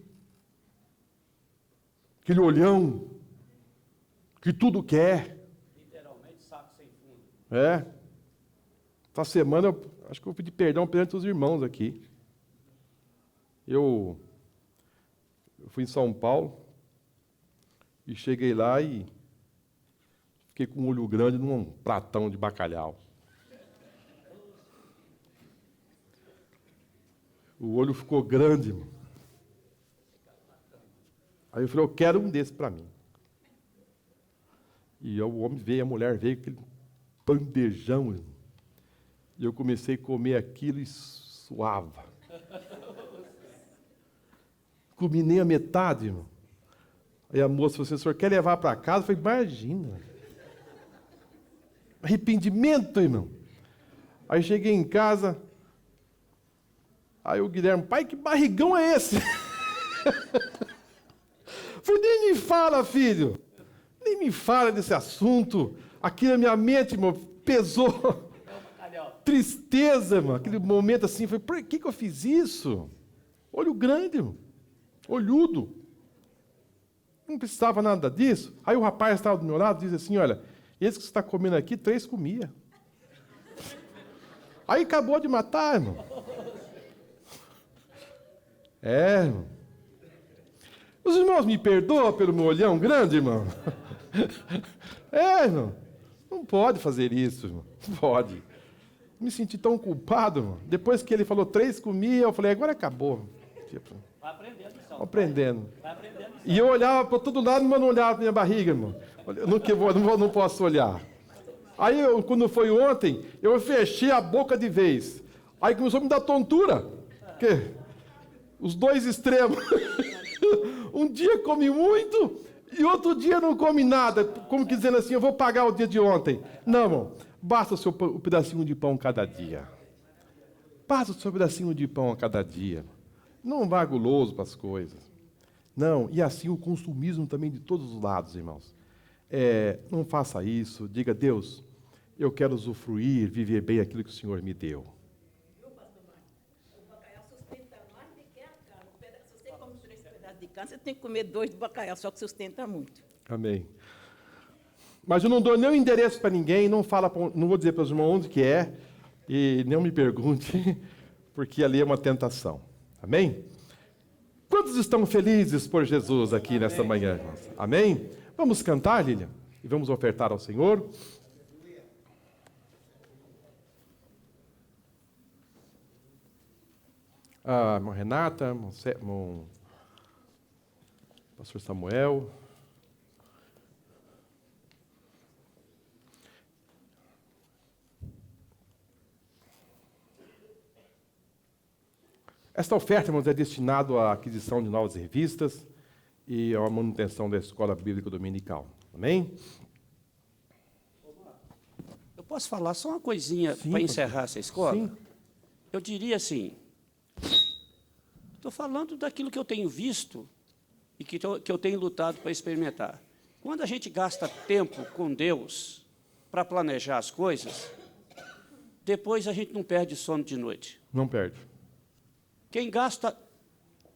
aquele olhão, que tudo quer. Essa semana, acho que eu vou pedir perdão perante os irmãos aqui. Eu fui em São Paulo e cheguei lá e fiquei com um olho grande num pratão de bacalhau. O olho ficou grande, irmão. Aí eu falei, eu quero um desse para mim. E o homem veio, a mulher veio, aquele bandejão, irmão. E eu comecei a comer aquilo e suava. Comi nem a metade, irmão. Aí a moça falou assim, o senhor quer levar para casa? Eu falei, imagina. Arrependimento, irmão. Aí cheguei em casa, aí o Guilherme, pai, que barrigão é esse? Falei, nem me fala, filho. Nem me fala desse assunto. Aqui na minha mente, irmão, pesou. Tristeza, irmão. Aquele momento assim, falei, por que eu fiz isso? Olho grande, irmão. Olhudo. Não precisava nada disso. Aí o rapaz estava do meu lado e disse assim, olha, esse que você está comendo aqui, 3 comia. Aí acabou de matar, irmão. Irmão. Os irmãos me perdoam pelo meu olhão grande, irmão? Irmão. Não pode fazer isso, irmão. Não pode. Me senti tão culpado, irmão. Depois que ele falou 3 comia, eu falei, agora acabou. Tipo, Vai aprendendo, então. Aprendendo. Vai aprendendo. E eu olhava para todo lado, mas não olhava para minha barriga, irmão. Não posso olhar. Aí, quando foi ontem, eu fechei a boca de vez. Aí começou a me dar tontura. Porque os 2 extremos. Um dia come muito e outro dia não come nada. Como que dizendo assim, eu vou pagar o dia de ontem. Não, irmão. Basta o seu pedacinho de pão cada dia. Basta o seu pedacinho de pão a cada dia. Não vá guloso para as coisas. Não, e assim o consumismo também de todos os lados, irmãos. Não faça isso. Diga, Deus, eu quero usufruir, viver bem aquilo que o Senhor me deu. Viu, pastor Marcos? O bacalhau sustenta mais do que a carne. Se você come 3 pedaços de carne, você tem que comer 2 do bacalhau, só que sustenta muito. Amém. Mas eu não dou nenhum endereço para ninguém, não vou dizer para os irmãos onde que é, e não me pergunte, porque ali é uma tentação. Amém? Quantos estão felizes por Jesus aqui nesta manhã, irmãos? Amém? Vamos cantar, Lilian, e vamos ofertar ao Senhor. Irmã Renata, irmão pastor Samuel. Esta oferta, irmãos, é destinada à aquisição de novas revistas e à manutenção da escola bíblica dominical. Amém? Eu posso falar só uma coisinha para encerrar essa escola? Sim. Eu diria assim, estou falando daquilo que eu tenho visto e que eu tenho lutado para experimentar. Quando a gente gasta tempo com Deus para planejar as coisas, depois a gente não perde sono de noite. Não perde. Quem gasta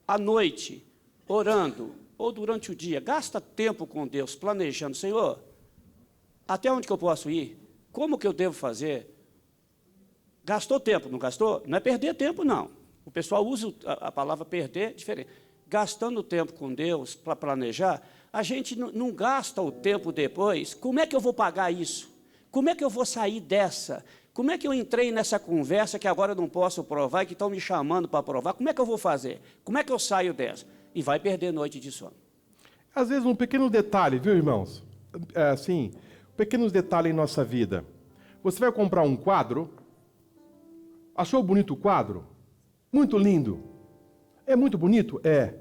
à noite orando, ou durante o dia, gasta tempo com Deus, planejando, Senhor, até onde que eu posso ir? Como que eu devo fazer? Gastou tempo, não gastou? Não é perder tempo, não. O pessoal usa a palavra perder diferente. Gastando tempo com Deus para planejar, a gente não gasta o tempo depois. Como é que eu vou pagar isso? Como é que eu vou sair dessa? Como é que eu entrei nessa conversa que agora eu não posso provar e que estão me chamando para provar? Como é que eu vou fazer? Como é que eu saio dessa? E vai perder noite de sono. Às vezes, um pequeno detalhe, viu, irmãos? Assim, pequenos detalhes em nossa vida. Você vai comprar um quadro, achou bonito o quadro? Muito lindo. É muito bonito? É.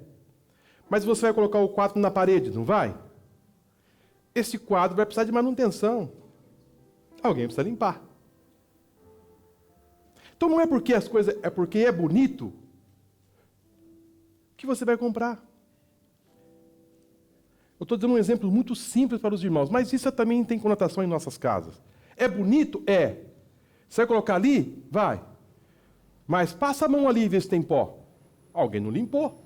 Mas você vai colocar o quadro na parede, não vai? Esse quadro vai precisar de manutenção. Alguém precisa limpar. Então não é porque as coisas, é porque é bonito que você vai comprar. Eu estou dando um exemplo muito simples para os irmãos, mas isso também tem conotação em nossas casas. É bonito? É. Você vai colocar ali? Vai. Mas passa a mão ali e vê se tem pó. Alguém não limpou.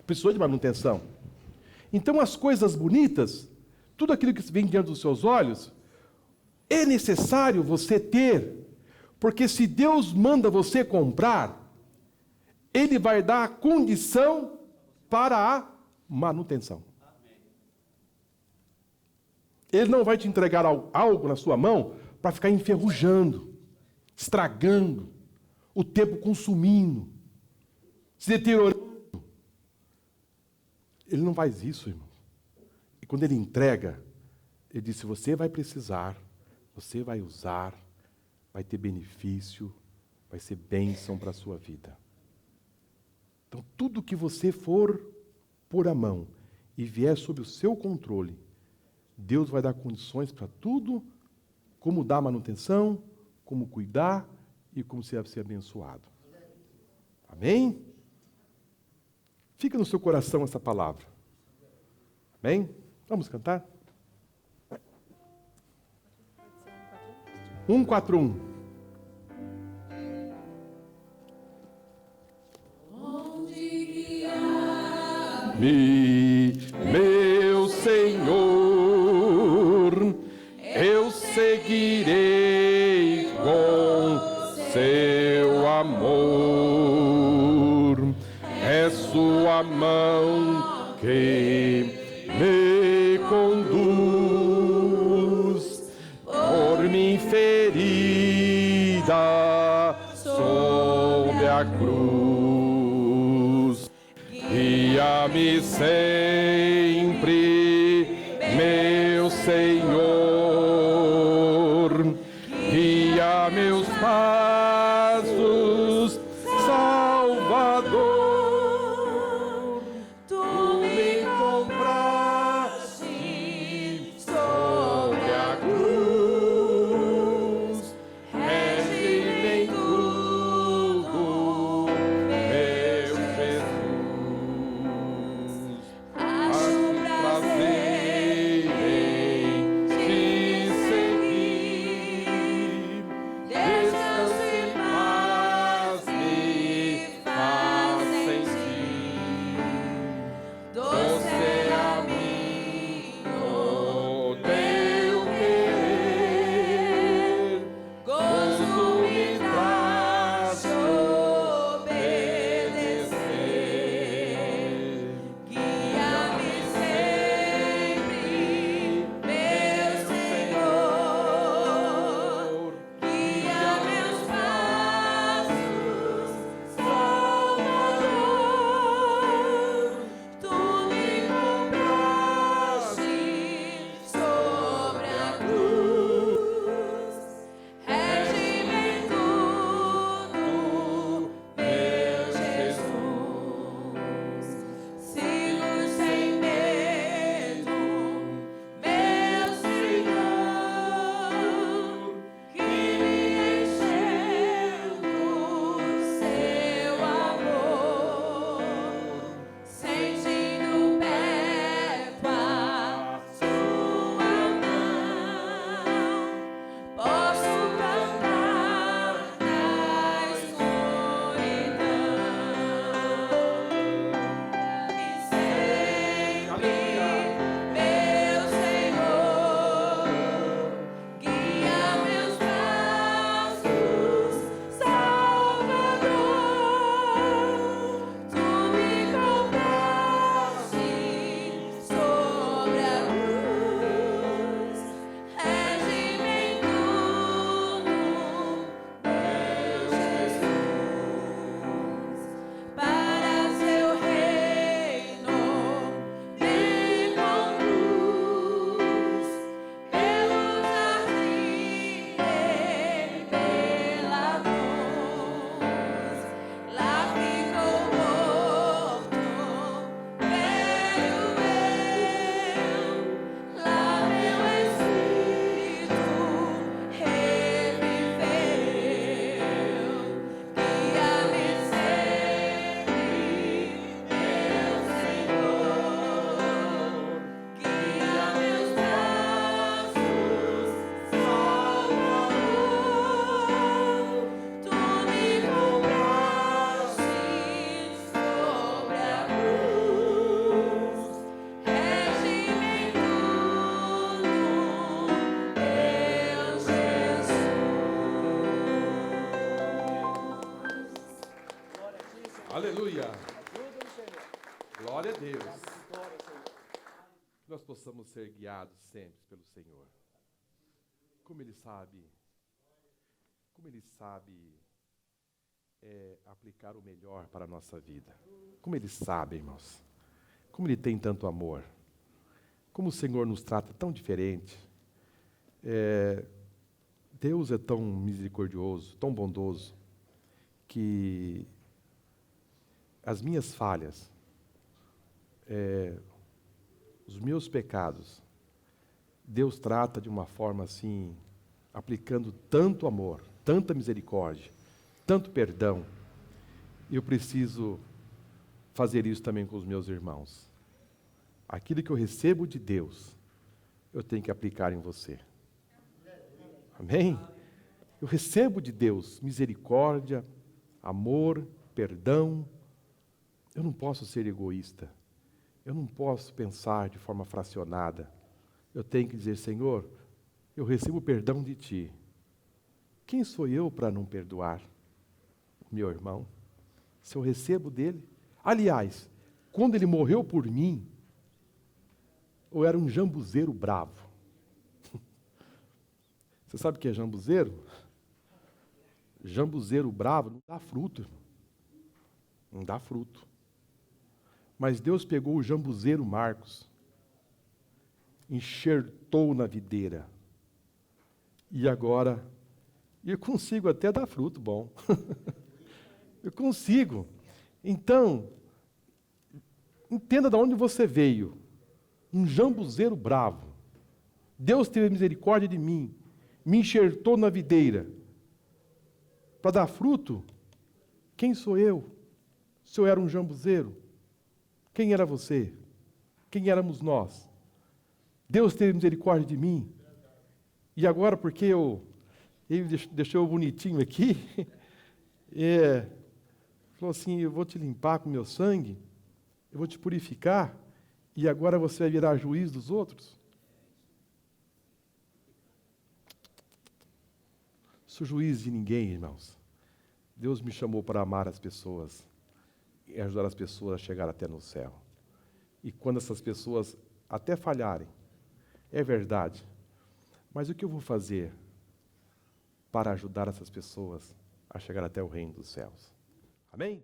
Precisou de manutenção. Então as coisas bonitas, tudo aquilo que vem diante dos seus olhos, é necessário você ter. Porque se Deus manda você comprar, Ele vai dar a condição para a manutenção. Ele não vai te entregar algo na sua mão para ficar enferrujando, estragando, o tempo consumindo. se deteriorando. Ele não faz isso, irmão. E quando ele entrega, ele disse, você vai precisar, você vai usar, vai ter benefício, vai ser bênção para a sua vida. Então, tudo que você for pôr a mão e vier sob o seu controle, Deus vai dar condições para tudo, como dar manutenção, como cuidar e como ser abençoado. Amém? Fica no seu coração essa palavra. Amém? Vamos cantar? 141. Meu Senhor, eu seguirei com seu amor. É sua mão que me conduz por mim ferida sob a cruz. Guia-me sempre, meu Senhor, guia meus passos, Salvador. Tu me compraste sobre a cruz, rege-me em tudo, meu Jesus. Acho prazer em te seguir, descanso e paz me faz sentir. Doce é a mim o teu querer, gozo me traz obedecer. Guia-me sempre, meu Senhor, guia meus passos, Salvador. Tu me compraste sobre a cruz, rege-me em tudo, meu Jesus. Sigo sem medo, meu Senhor, que me encheu do seu amor, sentindo perto a sua mão, posso cantar na escuridão. E sempre, meu Senhor, guia meus passos, Salvador. Tu me compraste sobre a cruz, rege-me em tudo, meu Jesus. Para seu reino me conduz, pelos jardins reveladores. Lá ficou morto, veio eu, lá meu espírito reviveu. Guia-me sempre, meu Senhor, guia meus passos, Salvador. Tu me compraste sobre a cruz, rege-me em tudo, meu Jesus. Aleluia! Glória a Deus! Que nós possamos ser guiados sempre pelo Senhor. Como Ele sabe aplicar o melhor para a nossa vida. Como Ele sabe, irmãos. Como Ele tem tanto amor. Como o Senhor nos trata tão diferente. Deus é tão misericordioso, tão bondoso, que as minhas falhas, os meus pecados, Deus trata de uma forma assim, aplicando tanto amor, tanta misericórdia, tanto perdão. E eu preciso fazer isso também com os meus irmãos. Aquilo que eu recebo de Deus, eu tenho que aplicar em você. Amém? Eu recebo de Deus misericórdia, amor, perdão. Eu não posso ser egoísta. Eu não posso pensar de forma fracionada. Eu tenho que dizer, Senhor, eu recebo perdão de Ti. Quem sou eu para não perdoar o meu irmão? Se eu recebo dele. Aliás, quando ele morreu por mim, eu era um jambuzeiro bravo. Você sabe o que é jambuzeiro? Jambuzeiro bravo não dá fruto, irmão. Não dá fruto. Mas Deus pegou o jambuzeiro Marcos, enxertou na videira. E agora, eu consigo até dar fruto bom. Eu consigo. Então, entenda de onde você veio. Um jambuzeiro bravo. Deus teve misericórdia de mim. Me enxertou na videira. Para dar fruto, quem sou eu? Se eu era um jambuzeiro, quem era você? Quem éramos nós? Deus teve misericórdia de mim. E agora, porque ele deixou eu bonitinho aqui, falou assim, eu vou te limpar com meu sangue, eu vou te purificar, e agora você vai virar juiz dos outros? Sou juiz de ninguém, irmãos. Deus me chamou para amar as pessoas e ajudar as pessoas a chegar até no céu. E quando essas pessoas até falharem, é verdade, mas o que eu vou fazer para ajudar essas pessoas a chegar até o reino dos céus? Amém?